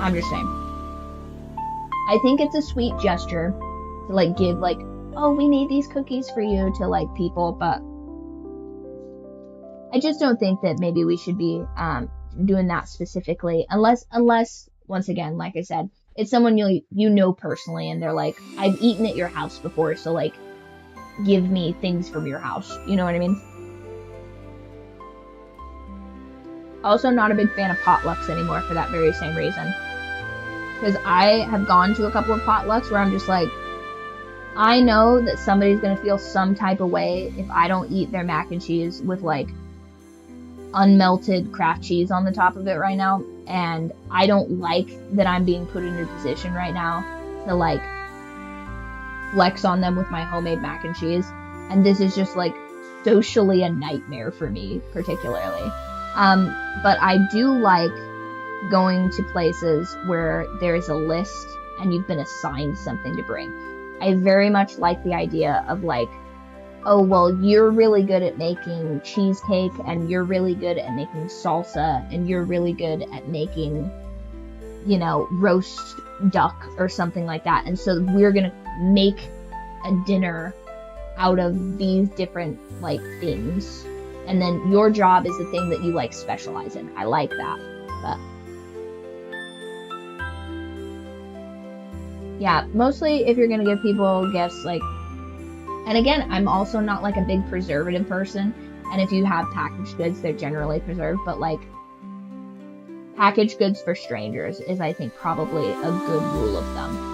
I'm just saying. I think it's a sweet gesture to like give like, oh, we need these cookies for you to like people, but I just don't think that maybe we should be doing that specifically, unless once again, like I said, it's someone you know personally and they're like, I've eaten at your house before, so like give me things from your house, you know what I mean? Also, not a big fan of potlucks anymore for that very same reason, because I have gone to a couple of potlucks where I'm just like, I know that somebody's going to feel some type of way if I don't eat their mac and cheese with like unmelted Kraft cheese on the top of it right now. And I don't like that I'm being put in a position right now to like flex on them with my homemade mac and cheese. And this is just like socially a nightmare for me, particularly. But I do like going to places where there's a list and you've been assigned something to bring. I very much like the idea of like oh, well, you're really good at making cheesecake, and you're really good at making salsa, and you're really good at making, you know, roast duck or something like that. And so we're gonna make a dinner out of these different, like, things. And then your job is the thing that you, like, specialize in. I like that. But yeah, mostly if you're gonna give people gifts, like, and again, I'm also not like a big preservative person, and if you have packaged goods, they're generally preserved, but like, packaged goods for strangers is, I think, probably a good rule of thumb.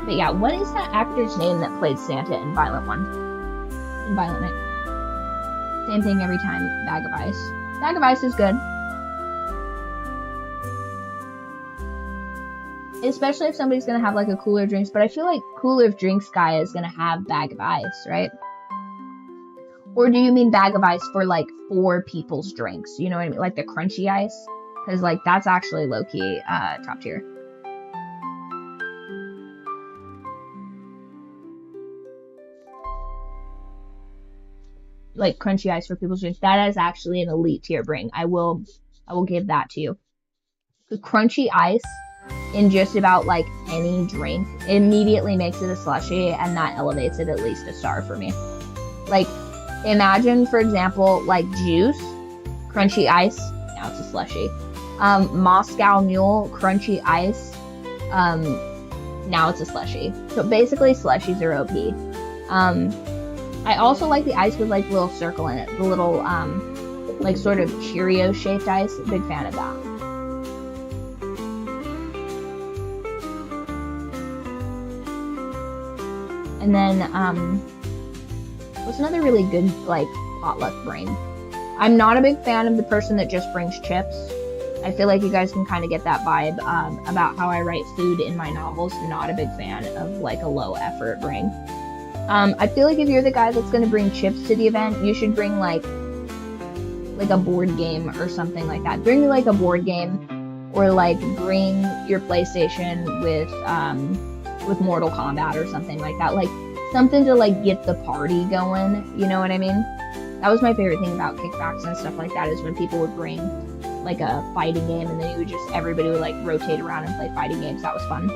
But yeah, what is that actor's name that played Santa in Violent Night? Same thing every time, Bag of Ice. Bag of Ice is good. Especially if somebody's gonna have like a cooler drinks, but I feel like cooler drinks guy is gonna have Bag of Ice, right? Or do you mean Bag of Ice for like 4 people's drinks? You know what I mean? Like the crunchy ice? Because like that's actually low-key top tier. Like crunchy ice for people's drinks. That is actually an elite tier bring. I will give that to you. The crunchy ice in just about like any drink immediately makes it a slushie, and that elevates it at least a star for me. Like, imagine, for example, like juice, crunchy ice, now it's a slushie. Moscow Mule, crunchy ice, now it's a slushie. So basically slushies are OP. I also like the ice with like little circle in it, the little like sort of Cheerio shaped ice. Big fan of that. And then, what's another really good, like, potluck bring? I'm not a big fan of the person that just brings chips. I feel like you guys can kind of get that vibe about how I write food in my novels. Not a big fan of, like, a low effort bring. I feel like if you're the guy that's going to bring chips to the event, you should bring, like a board game or something like that. Bring, like, a board game, or, like, bring your PlayStation with Mortal Kombat or something like that. Like, something to, like, get the party going, you know what I mean? That was my favorite thing about kickbacks and stuff like that, is when people would bring, like, a fighting game, and then everybody would, like, rotate around and play fighting games. That was fun.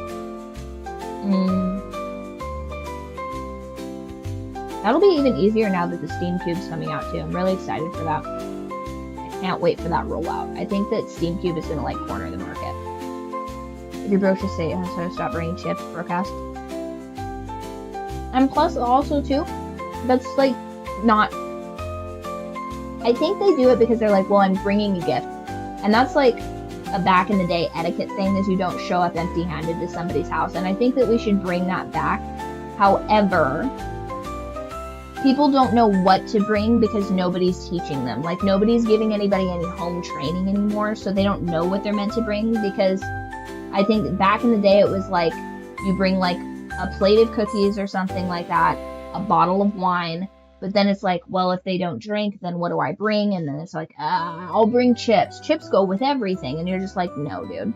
That'll be even easier now that the Steam Cube's coming out, too. I'm really excited for that. I can't wait for that rollout. I think that Steam Cube is gonna, like, corner the market. If your bro should say, so stop bringing chips, broadcast. And plus, also, too, that's, like, not... I think they do it because they're like, well, I'm bringing a gift. And that's, like, a back-in-the-day etiquette thing, is you don't show up empty-handed to somebody's house. And I think that we should bring that back. However, people don't know what to bring because nobody's teaching them. Like, nobody's giving anybody any home training anymore, so they don't know what they're meant to bring, because I think that back in the day it was like, you bring like a plate of cookies or something like that, a bottle of wine, but then it's like, well, if they don't drink, then what do I bring? And then it's like, I'll bring chips. Chips go with everything. And you're just like, no, dude.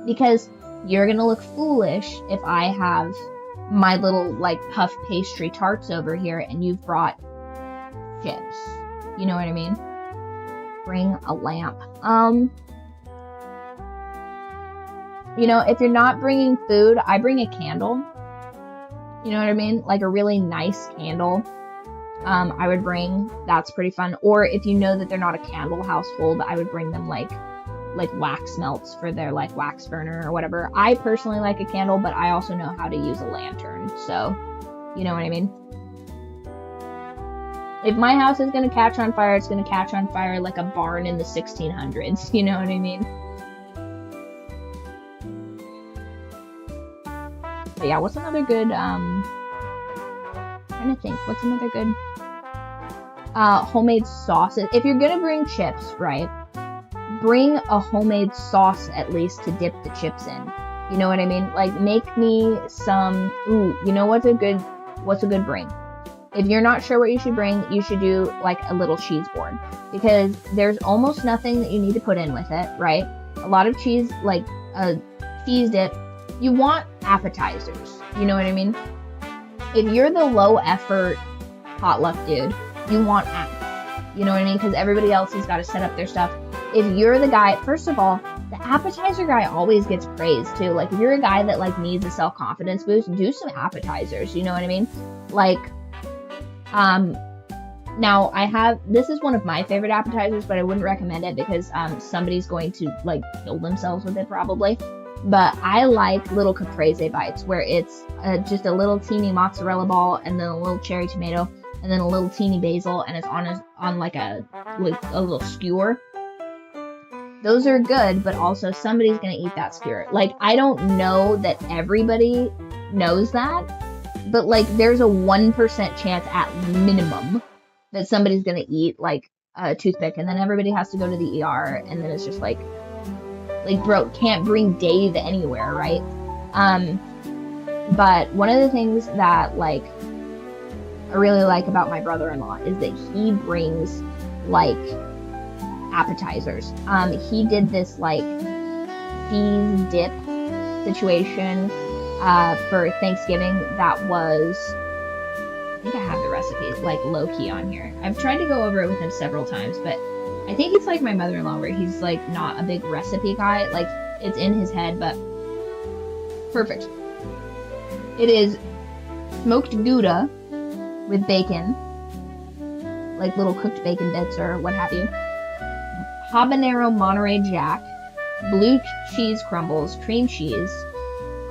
Because you're gonna look foolish if I have my little, like, puff pastry tarts over here and you've brought chips. You know what I mean? Bring a lamp. You know, if you're not bringing food, I bring a candle. You know what I mean? Like a really nice candle. I would bring. That's pretty fun. Or if you know that they're not a candle household, I would bring them like wax melts for their like wax burner or whatever. I personally like a candle, but I also know how to use a lantern. So, you know what I mean? If my house is going to catch on fire, it's going to catch on fire like a barn in the 1600s. You know what I mean? But yeah, what's another good, trying to think, what's another good, homemade sauces? If you're gonna bring chips, right, bring a homemade sauce at least to dip the chips in. You know what I mean? Like, make me some, you know what's a good bring? If you're not sure what you should bring, you should do, like, a little cheese board. Because there's almost nothing that you need to put in with it, right? A lot of cheese, like, cheese dip. You want appetizers, you know what I mean? if you're the low effort potluck dude, you want apps. You know what I mean? Because everybody else has got to set up their stuff. If you're the guy, first of all, the appetizer guy always gets praised too. Like if you're a guy that like needs a self-confidence boost, do some appetizers. You know what I mean? Like, now this is one of my favorite appetizers, but I wouldn't recommend it because somebody's going to like kill themselves with it probably. But I like little caprese bites where it's just a little teeny mozzarella ball and then a little cherry tomato and then a little teeny basil and it's on like a little skewer. Those are good, but also somebody's gonna eat that skewer. Like I don't know that everybody knows that, but like there's a 1% chance at minimum that somebody's gonna eat like a toothpick and then everybody has to go to the ER and then it's just like bro, can't bring Dave anywhere, right? But one of the things that like I really like about my brother-in-law is that he brings like appetizers. He did this like cheese dip situation for Thanksgiving that was, I think I have the recipe like low-key on here. I've tried to go over it with him several times, but I think it's like my mother-in-law where he's like not a big recipe guy. Like it's in his head, but perfect. It is smoked Gouda with bacon, like little cooked bacon bits or what have you. Habanero Monterey Jack, blue cheese crumbles, cream cheese,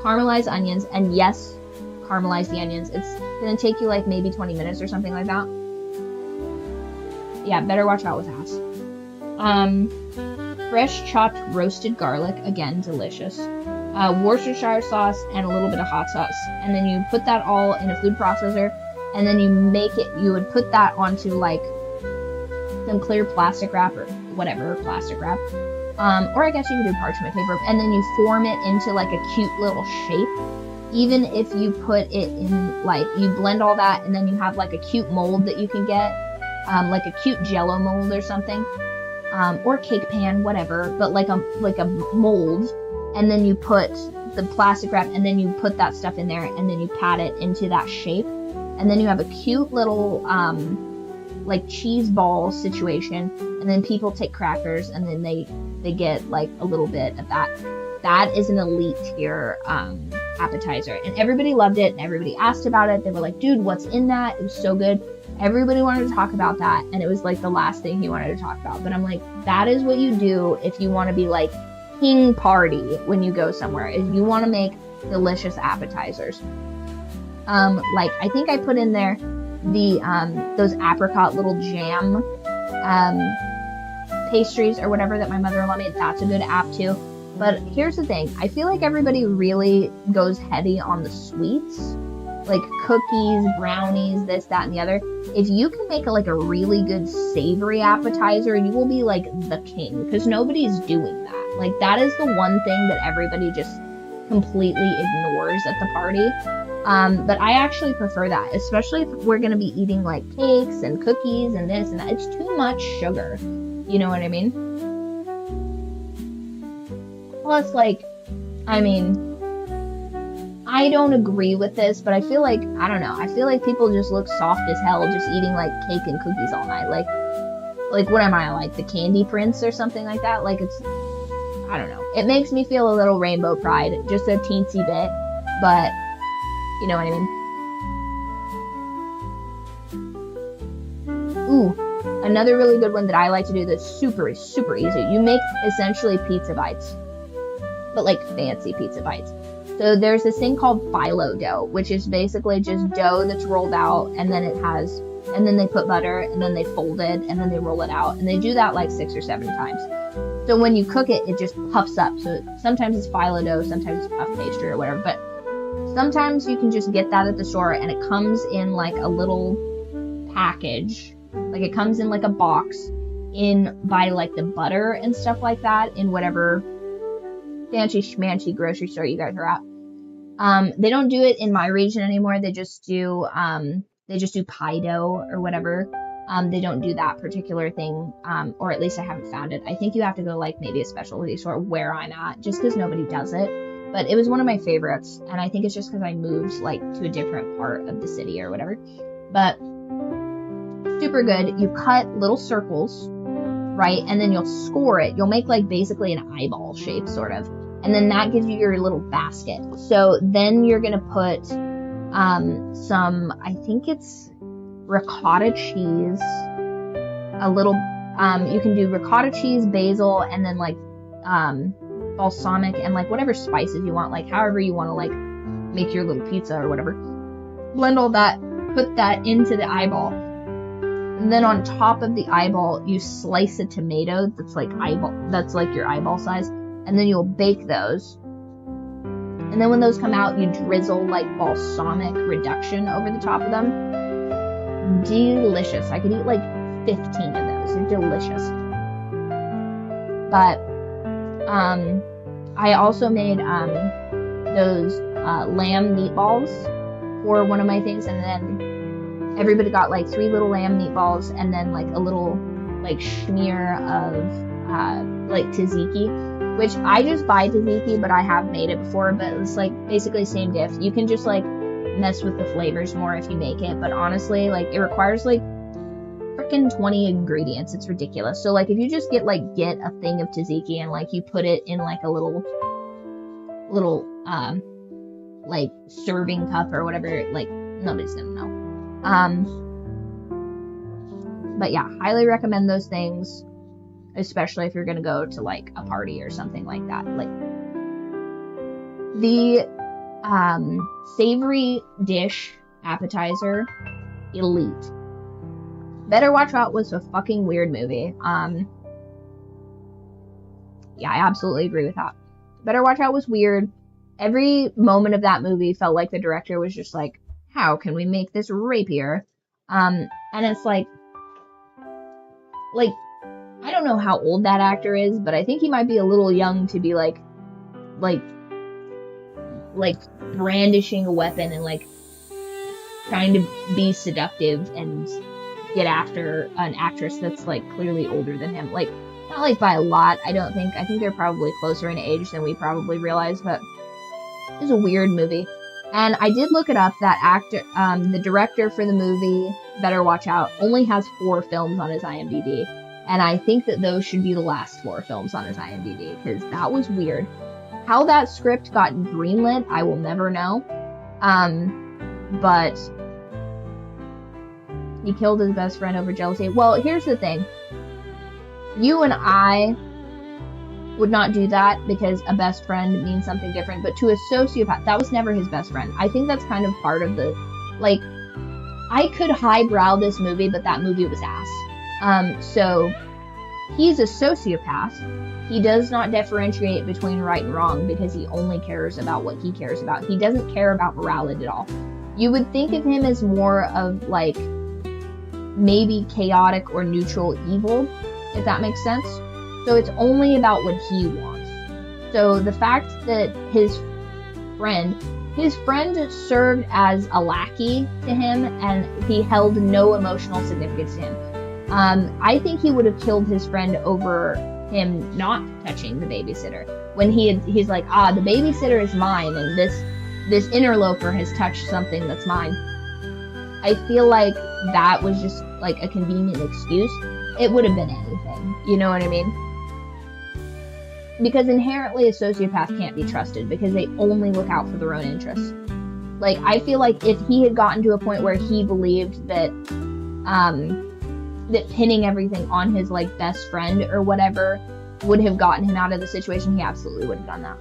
caramelized onions, and yes, caramelize the onions. It's gonna take you like maybe 20 minutes or something like that. Yeah, better watch out with ass. Fresh chopped roasted garlic, again, delicious. Worcestershire sauce and a little bit of hot sauce. And then you put that all in a food processor and then you would put that onto like some clear plastic wrap or whatever, plastic wrap. Or I guess you could do parchment paper, and then you form it into like a cute little shape. Even if you put it in, like, you blend all that, and then you have like a cute mold that you can get, like a cute Jello mold or something, or cake pan, whatever, but like a mold, and then you put the plastic wrap, and then you put that stuff in there, and then you pat it into that shape, and then you have a cute little like cheese ball situation, and then people take crackers and then they get like a little bit of that. That is an elite tier appetizer, and everybody loved it and everybody asked about it. They were like, dude, what's in that? It was so good. Everybody wanted to talk about that, and it was like the last thing he wanted to talk about. But I'm like, that is what you do if you want to be like king party when you go somewhere, is you want to make delicious appetizers. Like I think I put in there the those apricot little jam pastries or whatever that my mother-in-law made. That's a good app too. But here's the thing, I feel like everybody really goes heavy on the sweets, like cookies, brownies, this, that, and the other. If you can make like a really good savory appetizer, you will be like the king, because nobody's doing that. Like that is the one thing that everybody just completely ignores at the party. But I actually prefer that, especially if we're going to be eating like cakes and cookies and this and that. It's too much sugar. You know what I mean? Plus, like, I mean, I don't agree with this, but I feel like, I don't know, I feel like people just look soft as hell just eating like cake and cookies all night. Like what am I, like the Candy Prince or something like that? Like it's, I don't know. It makes me feel a little rainbow pride, just a teensy bit, but you know what I mean? Ooh, another really good one that I like to do that's super, super easy. You make essentially pizza bites, but like fancy pizza bites. So there's this thing called phyllo dough, which is basically just dough that's rolled out, and then and then they put butter, and then they fold it, and then they roll it out, and they do that like 6 or 7 times. So when you cook it, it just puffs up. So sometimes it's phyllo dough, sometimes it's puff pastry or whatever, but sometimes you can just get that at the store, and it comes in like a little package, like it comes in like a box by like the butter and stuff like that in whatever fancy schmancy grocery store you guys are at. They don't do it in my region anymore. They just do pie dough or whatever. They don't do that particular thing, or at least I haven't found it. I think you have to go like maybe a specialty store where I'm at, just because nobody does it. But it was one of my favorites, and I think it's just because I moved like to a different part of the city or whatever. But super good. You cut little circles, right? And then you'll score it. You'll make like basically an eyeball shape sort of. And then that gives you your little basket. So then you're going to put some, I think it's ricotta cheese, a little, you can do ricotta cheese, basil, and then like balsamic and like whatever spices you want, like however you want to like make your little pizza or whatever. Blend all that, put that into the eyeball. And then on top of the eyeball, you slice a tomato that's like your eyeball size. And then you'll bake those. And then when those come out, you drizzle like balsamic reduction over the top of them. Delicious. I could eat like 15 of those. They're delicious. But I also made those lamb meatballs for one of my things. And then everybody got like 3 little lamb meatballs and then like a little like smear of like tzatziki. Which I just buy tzatziki, but I have made it before, but it's like basically same diff. You can just like mess with the flavors more if you make it, but honestly, like it requires like freaking 20 ingredients. It's ridiculous. So like if you just get a thing of tzatziki and like you put it in like a little like serving cup or whatever, like nobody's gonna know. But yeah, highly recommend those things. Especially if you're going to go to like a party or something like that. Like the savory dish appetizer, elite. Better Watch Out was a fucking weird movie. Yeah, I absolutely agree with that. Better Watch Out was weird. Every moment of that movie felt like the director was just like, how can we make this rapier? And it's like I don't know how old that actor is, but I think he might be a little young to be like brandishing a weapon and like trying to be seductive and get after an actress that's like clearly older than him. Like not like by a lot, I don't think. I think they're probably closer in age than we probably realize, but it's a weird movie. And I did look it up. That actor, the director for the movie Better Watch Out, only has 4 films on his IMDb. And I think that those should be the last 4 films on his IMDb, because that was weird. How that script got greenlit, I will never know. But he killed his best friend over jealousy. Well, here's the thing. You and I would not do that because a best friend means something different. But to a sociopath, that was never his best friend. I think that's kind of part of the, like, I could highbrow this movie, but that movie was ass. So he's a sociopath. He does not differentiate between right and wrong because he only cares about what he cares about. He doesn't care about morality at all. You would think of him as more of like maybe chaotic or neutral evil, if that makes sense. So it's only about what he wants. So the fact that his friend served as a lackey to him and he held no emotional significance to him. I think he would have killed his friend over him not touching the babysitter. When he's like, the babysitter is mine, and this interloper has touched something that's mine. I feel like that was just like a convenient excuse. It would have been anything. You know what I mean? Because inherently a sociopath can't be trusted because they only look out for their own interests. Like, I feel like if he had gotten to a point where he believed that that pinning everything on his like best friend or whatever would have gotten him out of the situation, he absolutely would have done that.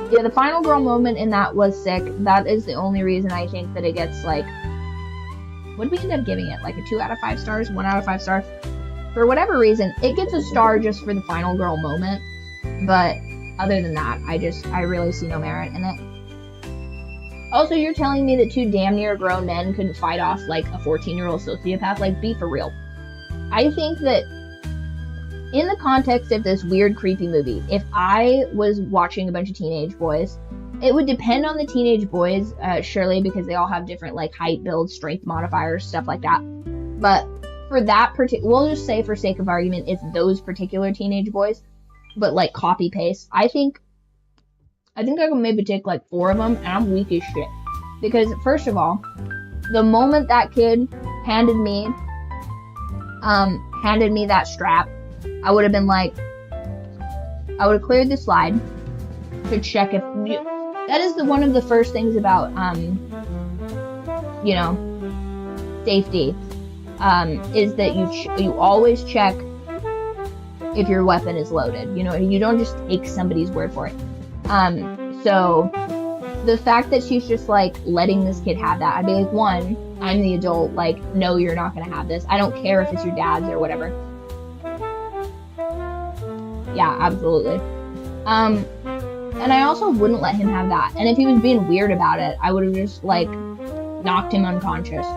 Yeah, the final girl moment in that was sick. That is the only reason I think that it gets like, what did we end up giving it? Like a 2 out of 5 stars? 1 out of 5 stars? For whatever reason, it gets a star just for the final girl moment. But other than that, I really see no merit in it. Also, you're telling me that 2 damn near grown men couldn't fight off like a 14-year-old sociopath? Like, be for real. I think that in the context of this weird, creepy movie, if I was watching a bunch of teenage boys, it would depend on the teenage boys, surely, because they all have different like height, build, strength modifiers, stuff like that. But for that we'll just say for sake of argument, it's those particular teenage boys, but like copy paste. I think I think I could maybe take like 4 of them, and I'm weak as shit. Because first of all, the moment that kid handed me that strap, I would have been like, I would have cleared the slide to check if that is one of the first things about safety, is that you always check if your weapon is loaded. You don't just take somebody's word for it. So the fact that she's just like letting this kid have that, I'd be like, one, I'm the adult, like, no, you're not gonna have this. I don't care if it's your dad's or whatever. Yeah, absolutely. And I also wouldn't let him have that. And if he was being weird about it, I would have just like knocked him unconscious.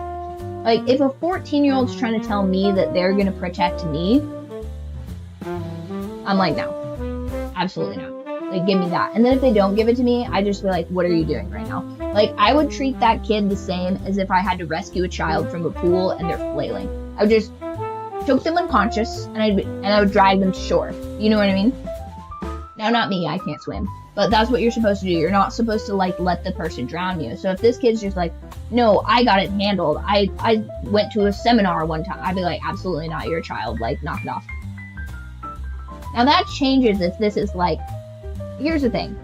Like, if a 14-year-old's trying to tell me that they're gonna protect me, I'm like, no, absolutely not. Like, give me that. And then if they don't give it to me, I just be like, what are you doing right now? Like, I would treat that kid the same as if I had to rescue a child from a pool and they're flailing. I would just choke them unconscious, and I would drag them to shore. You know what I mean? Now, not me, I can't swim. But that's what you're supposed to do. You're not supposed to, like, let the person drown you. So if this kid's just like, no, I got it handled. I went to a seminar one time. I'd be like, absolutely not. You're a child. Like, knock it off. Now, that changes if this is, like, here's the thing.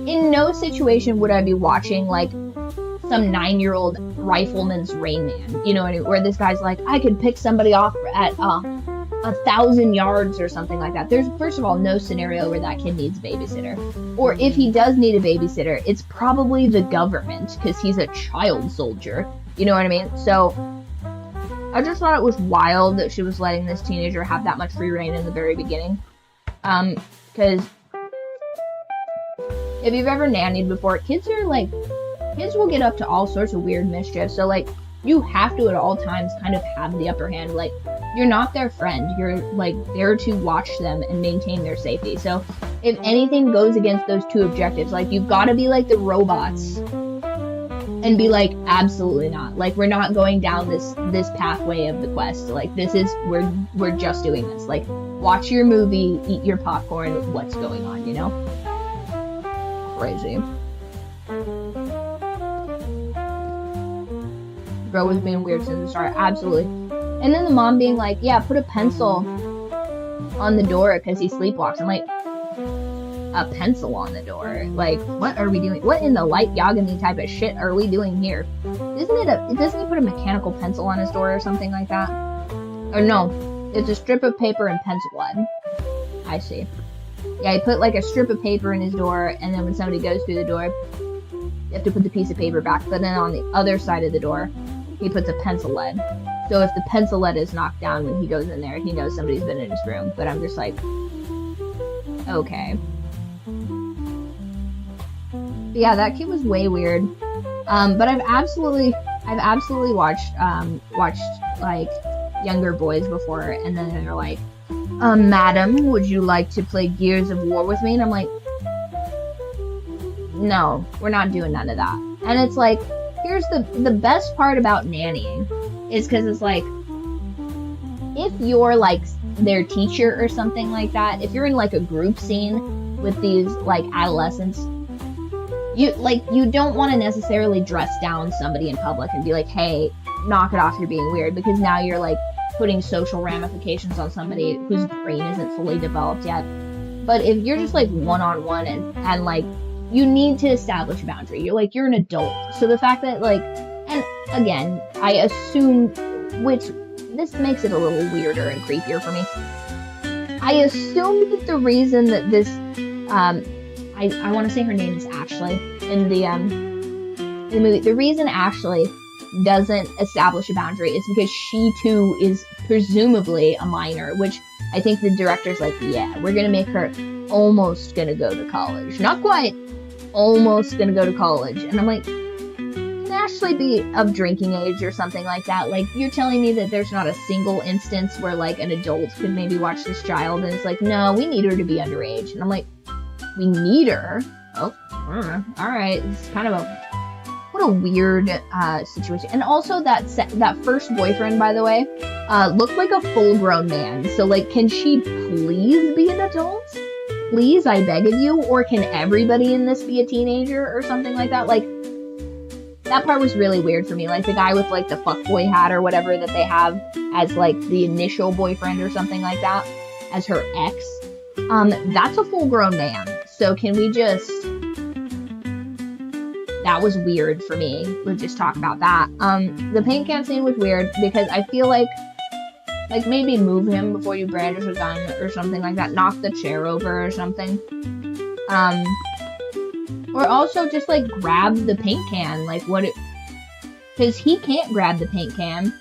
In no situation would I be watching, like, some 9-year-old rifleman's Rain Man. You know what I mean? Where this guy's like, I could pick somebody off at 1,000 yards or something like that. There's, first of all, no scenario where that kid needs a babysitter. Or if he does need a babysitter, it's probably the government, because he's a child soldier. You know what I mean? So, I just thought it was wild that she was letting this teenager have that much free reign in the very beginning. Because if you've ever nannied before, kids will get up to all sorts of weird mischief. So, like, you have to at all times kind of have the upper hand. Like, you're not their friend. You're, like, there to watch them and maintain their safety. So, if anything goes against those two objectives, like, you've got to be like the robots and be like, absolutely not. Like, we're not going down this pathway of the quest. Like, this is, we're just doing this. Like, watch your movie, eat your popcorn, what's going on, you know? Crazy. Bro was being weird since the start. Absolutely. And then the mom being like, yeah, put a pencil on the door because he sleepwalks. I'm like, a pencil on the door? Like, what are we doing? What in the light Yagami type of shit are we doing here? Doesn't he put a mechanical pencil on his door or something like that? Or no, it's a strip of paper and pencil lead. I see. Yeah, he put like a strip of paper in his door, and then when somebody goes through the door, you have to put the piece of paper back. But then on the other side of the door, he puts a pencil lead. So if the pencil lead is knocked down when he goes in there, he knows somebody's been in his room. But I'm just like, okay. But yeah, that kid was way weird. But I've absolutely watched like younger boys before, and then they're like, madam, would you like to play Gears of War with me? And I'm like, no, we're not doing none of that. And it's like, here's the best part about nannying is because it's like, if you're like their teacher or something like that, if you're in like a group scene with these like adolescents, you don't want to necessarily dress down somebody in public and be like, hey, knock it off, you're being weird, because now you're like putting social ramifications on somebody whose brain isn't fully developed yet. But if you're just like one-on-one and like, you need to establish a boundary. You're an adult. So the fact that like, and again, I assume, which this makes it a little weirder and creepier for me. I assume that the reason that this, I want to say her name is Ashley in the movie. The reason Ashley doesn't establish a boundary is because she too is presumably a minor, which I think the director's like, yeah, we're gonna make her almost gonna go to college. Not quite, almost gonna go to college. And I'm like, can Ashley be of drinking age or something like that? Like, you're telling me that there's not a single instance where like an adult could maybe watch this child, and it's like, no, we need her to be underage. And I'm like, we need her? Oh, alright. It's kind of what a weird situation. And also that first boyfriend, by the way, looked like a full-grown man. So like, can she please be an adult? please, I beg of you, or can everybody in this be a teenager or something like that? Like, that part was really weird for me. Like, the guy with, like, the fuckboy hat or whatever that they have as, like, the initial boyfriend or something like that, as her ex. That's a full-grown man. So can we just... That was weird for me. We'll just talk about that. The paint can scene was weird because I feel like maybe move him before you brandish a gun or something like that. Knock the chair over or something. Or also just, like, grab the paint can. Like, because he can't grab the paint can.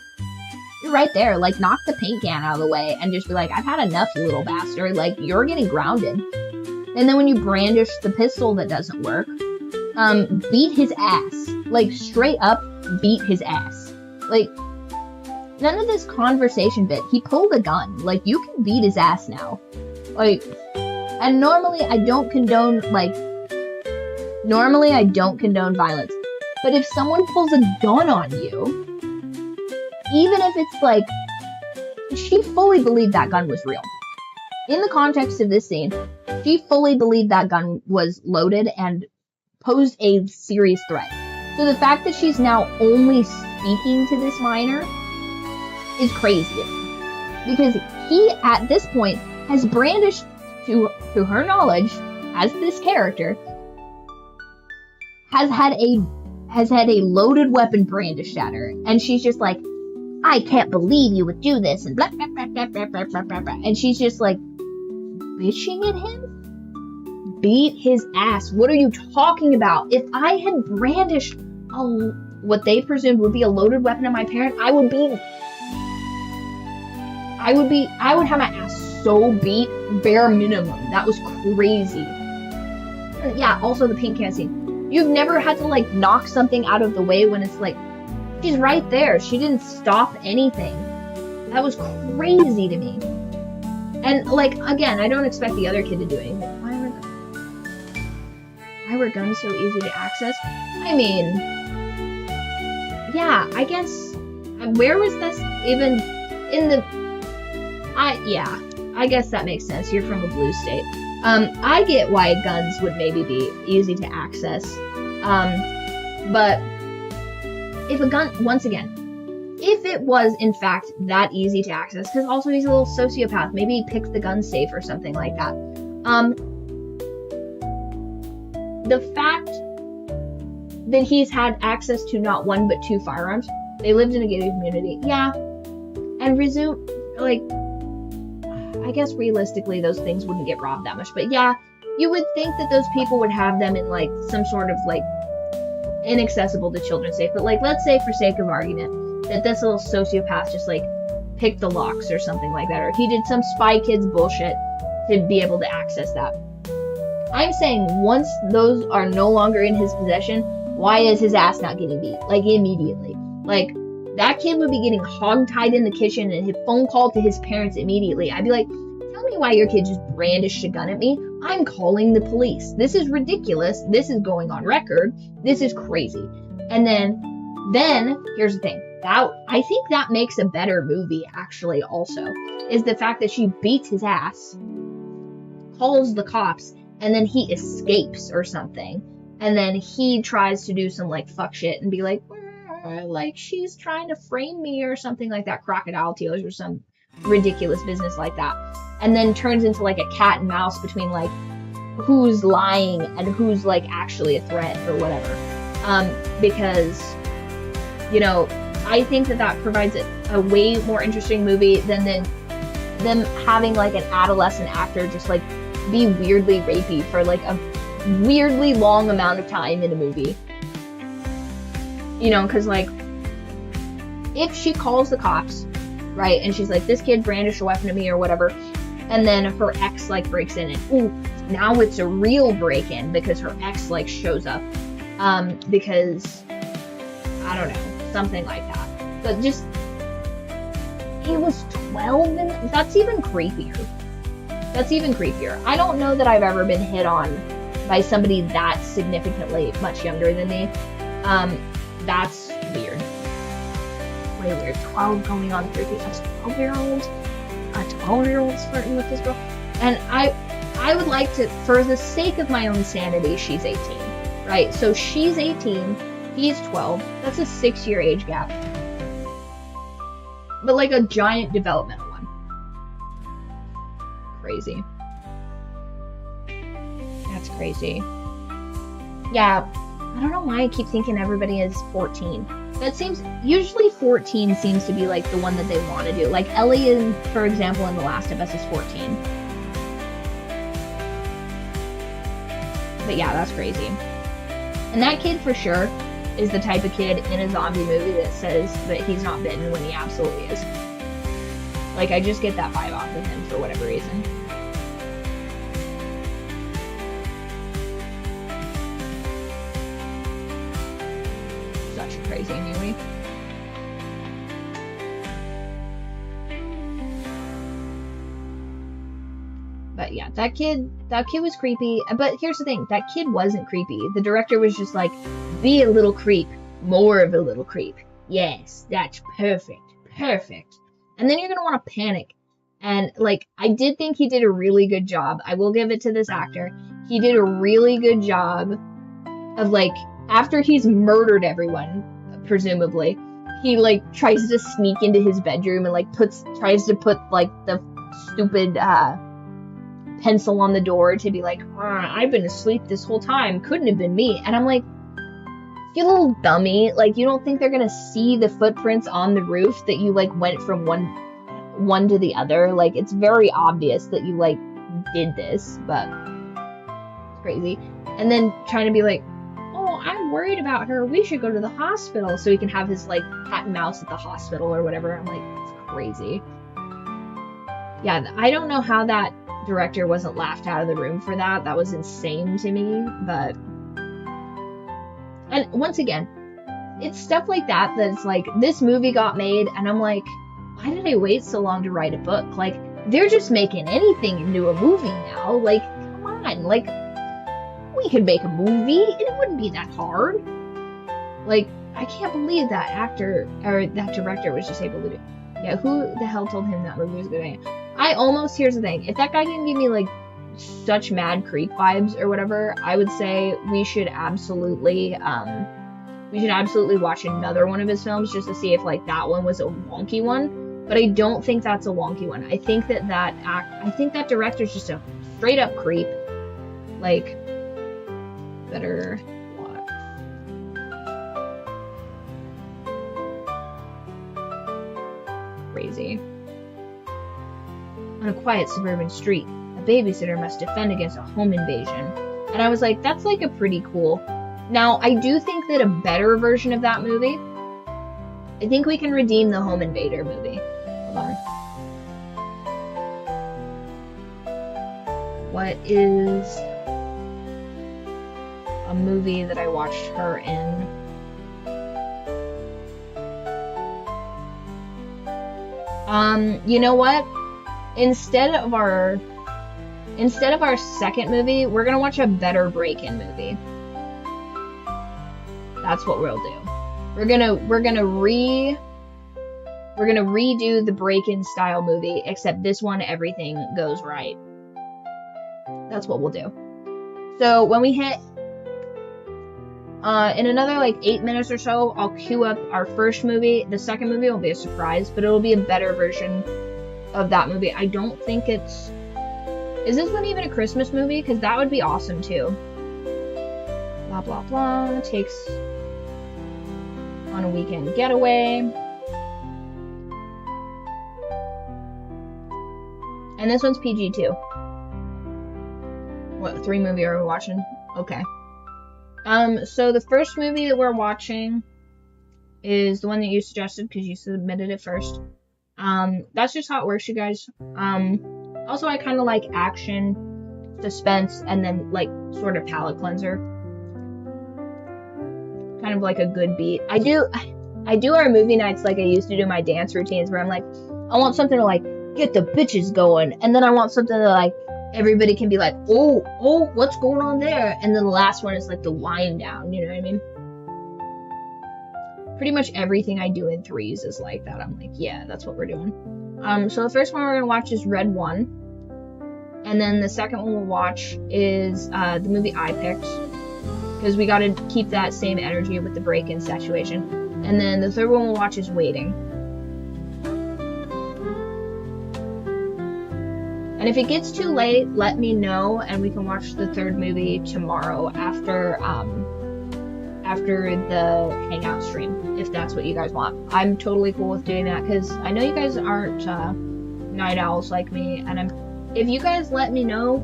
You're right there. Like, knock the paint can out of the way and just be like, I've had enough, you little bastard. Like, you're getting grounded. And then when you brandish the pistol that doesn't work, beat his ass. Like, straight up beat his ass. Like, none of this conversation bit. He pulled a gun. Like, you can beat his ass now. Like, and normally I don't condone violence. But if someone pulls a gun on you, even if it's like, she fully believed that gun was real. In the context of this scene, she fully believed that gun was loaded and posed a serious threat. So the fact that she's now only speaking to this minor is crazy. Because he, at this point, has brandished, to her knowledge, as this character, has had a loaded weapon brandished at her. And she's just like, I can't believe you would do this, and blah, blah, blah, blah, blah, blah, blah, blah, blah. And she's just like, bitching at him? Beat his ass. What are you talking about? If I had brandished what they presumed would be a loaded weapon at my parent, I would have my ass so beat, bare minimum. That was crazy. Yeah, also the paint can scene. You've never had to, like, knock something out of the way when it's like, she's right there. She didn't stop anything. That was crazy to me. And, like, again, I don't expect the other kid to do anything. Why were guns so easy to access? I mean, yeah, I guess, where was this even in the, I guess that makes sense. You're from a blue state. I get why guns would maybe be easy to access. But if a gun, once again, if it was in fact that easy to access, because also he's a little sociopath, maybe he picked the gun safe or something like that. The fact that he's had access to not one but two firearms, they lived in a gated community, yeah, and like, I guess realistically those things wouldn't get robbed that much, but yeah, you would think that those people would have them in, like, some sort of, like, inaccessible to children safe, but, like, let's say for sake of argument that this little sociopath just, like, picked the locks or something like that, or he did some Spy Kids bullshit to be able to access that. I'm saying once those are no longer in his possession, why is his ass not getting beat? Like, immediately. Like, that kid would be getting hogtied in the kitchen and his phone call to his parents immediately. I'd be like, tell me why your kid just brandished a gun at me. I'm calling the police. This is ridiculous. This is going on record. This is crazy. And then here's the thing. I think that makes a better movie, actually, also, is the fact that she beats his ass, calls the cops, and then he escapes or something. And then he tries to do some, like, fuck shit and be like, she's trying to frame me or something like that, Crocodile Tears or some ridiculous business like that. And then turns into, like, a cat and mouse between, like, who's lying and who's, like, actually a threat or whatever. Because, you know, I think that provides a way more interesting movie than them having, like, an adolescent actor just, like, be weirdly rapey for, like, a weirdly long amount of time in a movie. You know, because, like, if she calls the cops, right, and she's like, this kid brandished a weapon at me or whatever, and then her ex, like, breaks in and, ooh, now it's a real break-in because her ex, like, shows up, because, I don't know, something like that. But just, he was 12, and that's even creepier. That's even creepier. I don't know that I've ever been hit on by somebody that significantly much younger than me. That's weird. Way weird. 12 going on 13. A 12-year-old flirting with this girl. And I I would like to, for the sake of my own sanity, she's 18, right? So she's 18, he's 12. That's a 6-year age gap. But like a giant developmental one. Crazy. That's crazy. Yeah, I don't know why I keep thinking everybody is 14. That seems, usually 14 seems to be like the one that they want to do. Like Ellie, for example, in The Last of Us is 14. But yeah, that's crazy. And that kid for sure is the type of kid in a zombie movie that says that he's not bitten when he absolutely is. Like, I just get that vibe off of him for whatever reason. Such a crazy movie. But yeah, that kid was creepy. But here's the thing, that kid wasn't creepy. The director was just like, be a little creep, more of a little creep. Yes, that's perfect, perfect. And then you're gonna want to panic. And like, I did think he did a really good job. I will give it to this actor. He did a really good job of like, after he's murdered everyone, presumably, he like tries to sneak into his bedroom and like tries to put like the stupid pencil on the door to be like, I've been asleep this whole time, couldn't have been me. And I'm like, you little dummy, like, you don't think they're gonna see the footprints on the roof that you like went from one to the other? Like, it's very obvious that you like did this, but it's crazy. And then trying to be like, oh, I'm worried about her, we should go to the hospital, so he can have his like cat and mouse at the hospital or whatever. I'm like, it's crazy. Yeah, I don't know how that director wasn't laughed out of the room for that. That was insane to me. But, and once again, it's stuff like that that's like, this movie got made and I'm like, why did I wait so long to write a book? Like, they're just making anything into a movie now. Like, come on, like, we could make a movie and it wouldn't be that hard. Like, I can't believe that actor or that director was just able to do it. Yeah, who the hell told him that movie was a good idea? Here's the thing, if that guy didn't give me like such mad creep vibes or whatever, I would say we should absolutely watch another one of his films just to see if like that one was a wonky one. But I don't think that's a wonky one. I think that director's just a straight up creep. Like, better watch. Crazy. On a quiet suburban street, a babysitter must defend against a home invasion. And I was like, that's like a pretty cool. Now, I do think that a better version of that movie, I think we can redeem the home invader movie. Hold on. What is a movie that I watched her in? You know what? Instead of our second movie, we're gonna watch a better break-in movie. That's what we'll do. We're gonna redo the break-in style movie, except this one everything goes right. That's what we'll do. So when we hit in another like 8 minutes or so, I'll queue up our first movie. The second movie will be a surprise, but it'll be a better version of that movie. I don't think is this one even a Christmas movie? Because that would be awesome too. Blah blah blah. Takes on a weekend getaway. And this one's PG too. What 3 movie are we watching? Okay. So the first movie that we're watching is the one that you suggested because you submitted it first. That's just how it works, you guys. Also, I kind of like action, suspense, and then like sort of palate cleanser. Kind of like a good beat. I do our movie nights like I used to do my dance routines where I'm like, I want something to like get the bitches going, and then I want something to like everybody can be like, oh, what's going on there? And then the last one is like the wind down, you know what I mean? Pretty much everything I do in threes is like that. I'm like, yeah, that's what we're doing. So the first one we're gonna watch is Red 1. And then the second one we'll watch is the movie I picked, because we got to keep that same energy with the break-in situation. And then the third one we'll watch is Waiting. And if it gets too late, let me know, and we can watch the third movie tomorrow after the Hangout stream, if that's what you guys want. I'm totally cool with doing that, because I know you guys aren't night owls like me, and if you guys let me know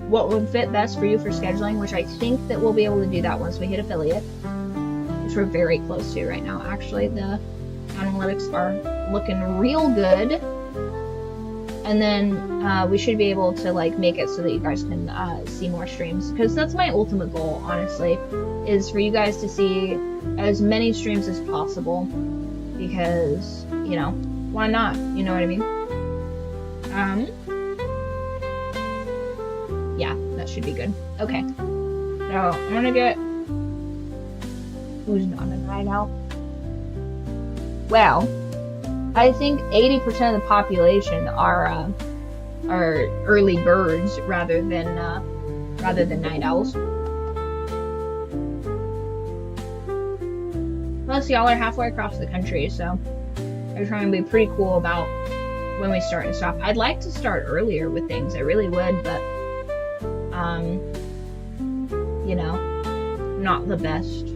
what would fit best for you for scheduling, which I think that we'll be able to do that once we hit affiliate, which we're very close to right now. Actually, the analytics are looking real good. And then we should be able to like make it so that you guys can see more streams, because that's my ultimate goal, honestly, is for you guys to see as many streams as possible, because, you know, why not? You know what I mean? Yeah, that should be good. Okay, so I'm gonna get who's not a night owl. Well, I think 80% of the population are early birds rather than night owls. Plus, y'all are halfway across the country, so I'm trying to be pretty cool about when we start and stop. I'd like to start earlier with things, I really would, but you know, not the best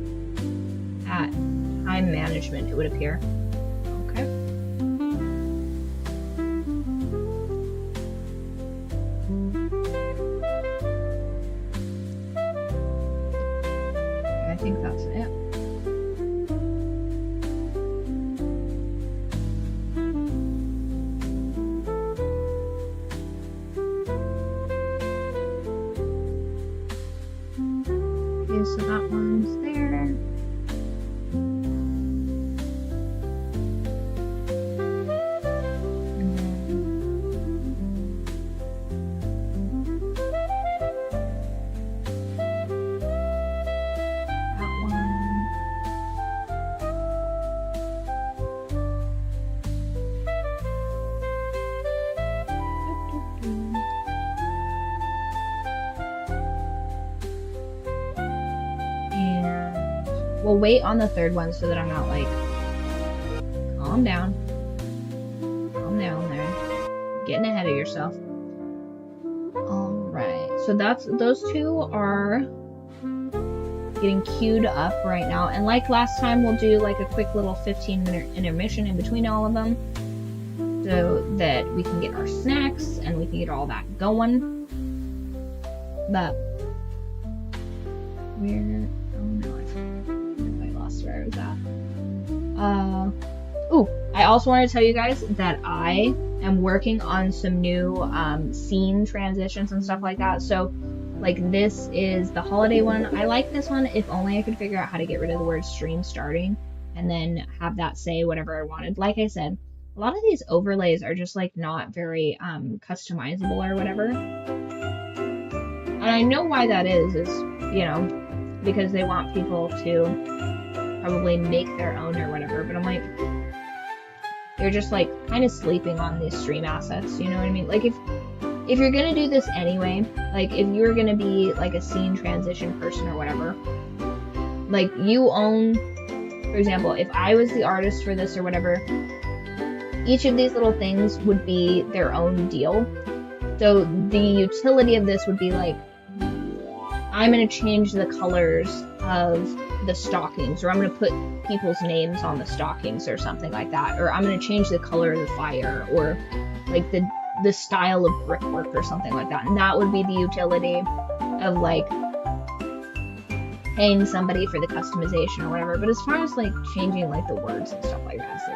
at time management, it would appear. Okay. I think that's it. Okay, so that one's there. We'll wait on the third one so that I'm not like, calm down there, getting ahead of yourself. Alright, so those two are getting queued up right now, and like last time, we'll do like a quick little 15-minute intermission in between all of them, so that we can get our snacks and we can get all that going. But where, oh no, I lost where I was at. Ooh, I also want to tell you guys that I am working on some new scene transitions and stuff like that. So like this is the holiday one. I like this one. If only I could figure out how to get rid of the word stream starting and then have that say whatever I wanted. Like I said, a lot of these overlays are just like not very customizable or whatever. And I know why that is, you know, because they want people to probably make their own or whatever, but I'm like, you're just like kind of sleeping on these stream assets, you know what I mean? Like if you're gonna do this anyway, like if you're gonna be like a scene transition person or whatever, like you own, for example, if I was the artist for this or whatever, each of these little things would be their own deal. So the utility of this would be like, I'm going to change the colors of the stockings, or I'm going to put people's names on the stockings or something like that, or I'm going to change the color of the fire, or like the style of brickwork or something like that. And that would be the utility of like paying somebody for the customization or whatever. But as far as like changing like the words and stuff like that, it's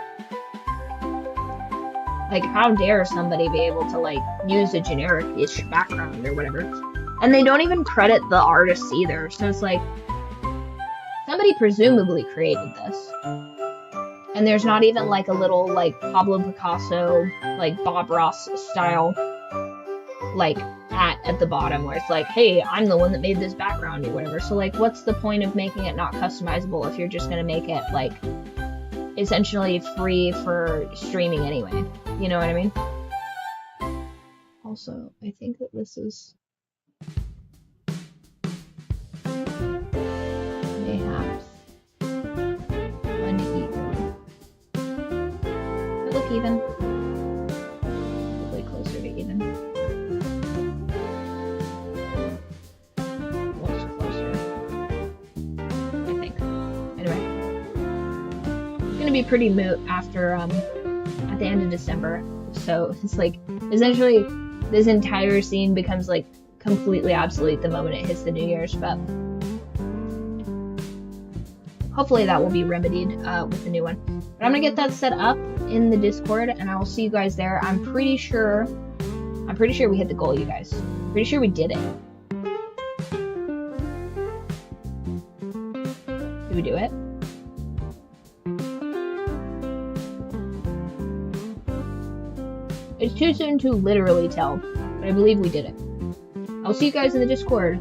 like how dare somebody be able to like use a generic-ish background or whatever. And they don't even credit the artists either. So it's like, somebody presumably created this. And there's not even like a little like Pablo Picasso, like Bob Ross style, like at the bottom where it's like, hey, I'm the one that made this background or whatever. So like, what's the point of making it not customizable if you're just going to make it like essentially free for streaming anyway? You know what I mean? Also, I think that this is mayhaps uneven. I look even. Probably closer to even. Looks closer. I think. Anyway. It's gonna be pretty moot after at the end of December. So it's like essentially this entire scene becomes like completely obsolete the moment it hits the New Year's, but hopefully that will be remedied with the new one. But I'm gonna get that set up in the Discord, and I will see you guys there. I'm pretty sure we hit the goal, you guys. I'm pretty sure we did it. Did we do it? It's too soon to literally tell, but I believe we did it. I'll see you guys in the Discord.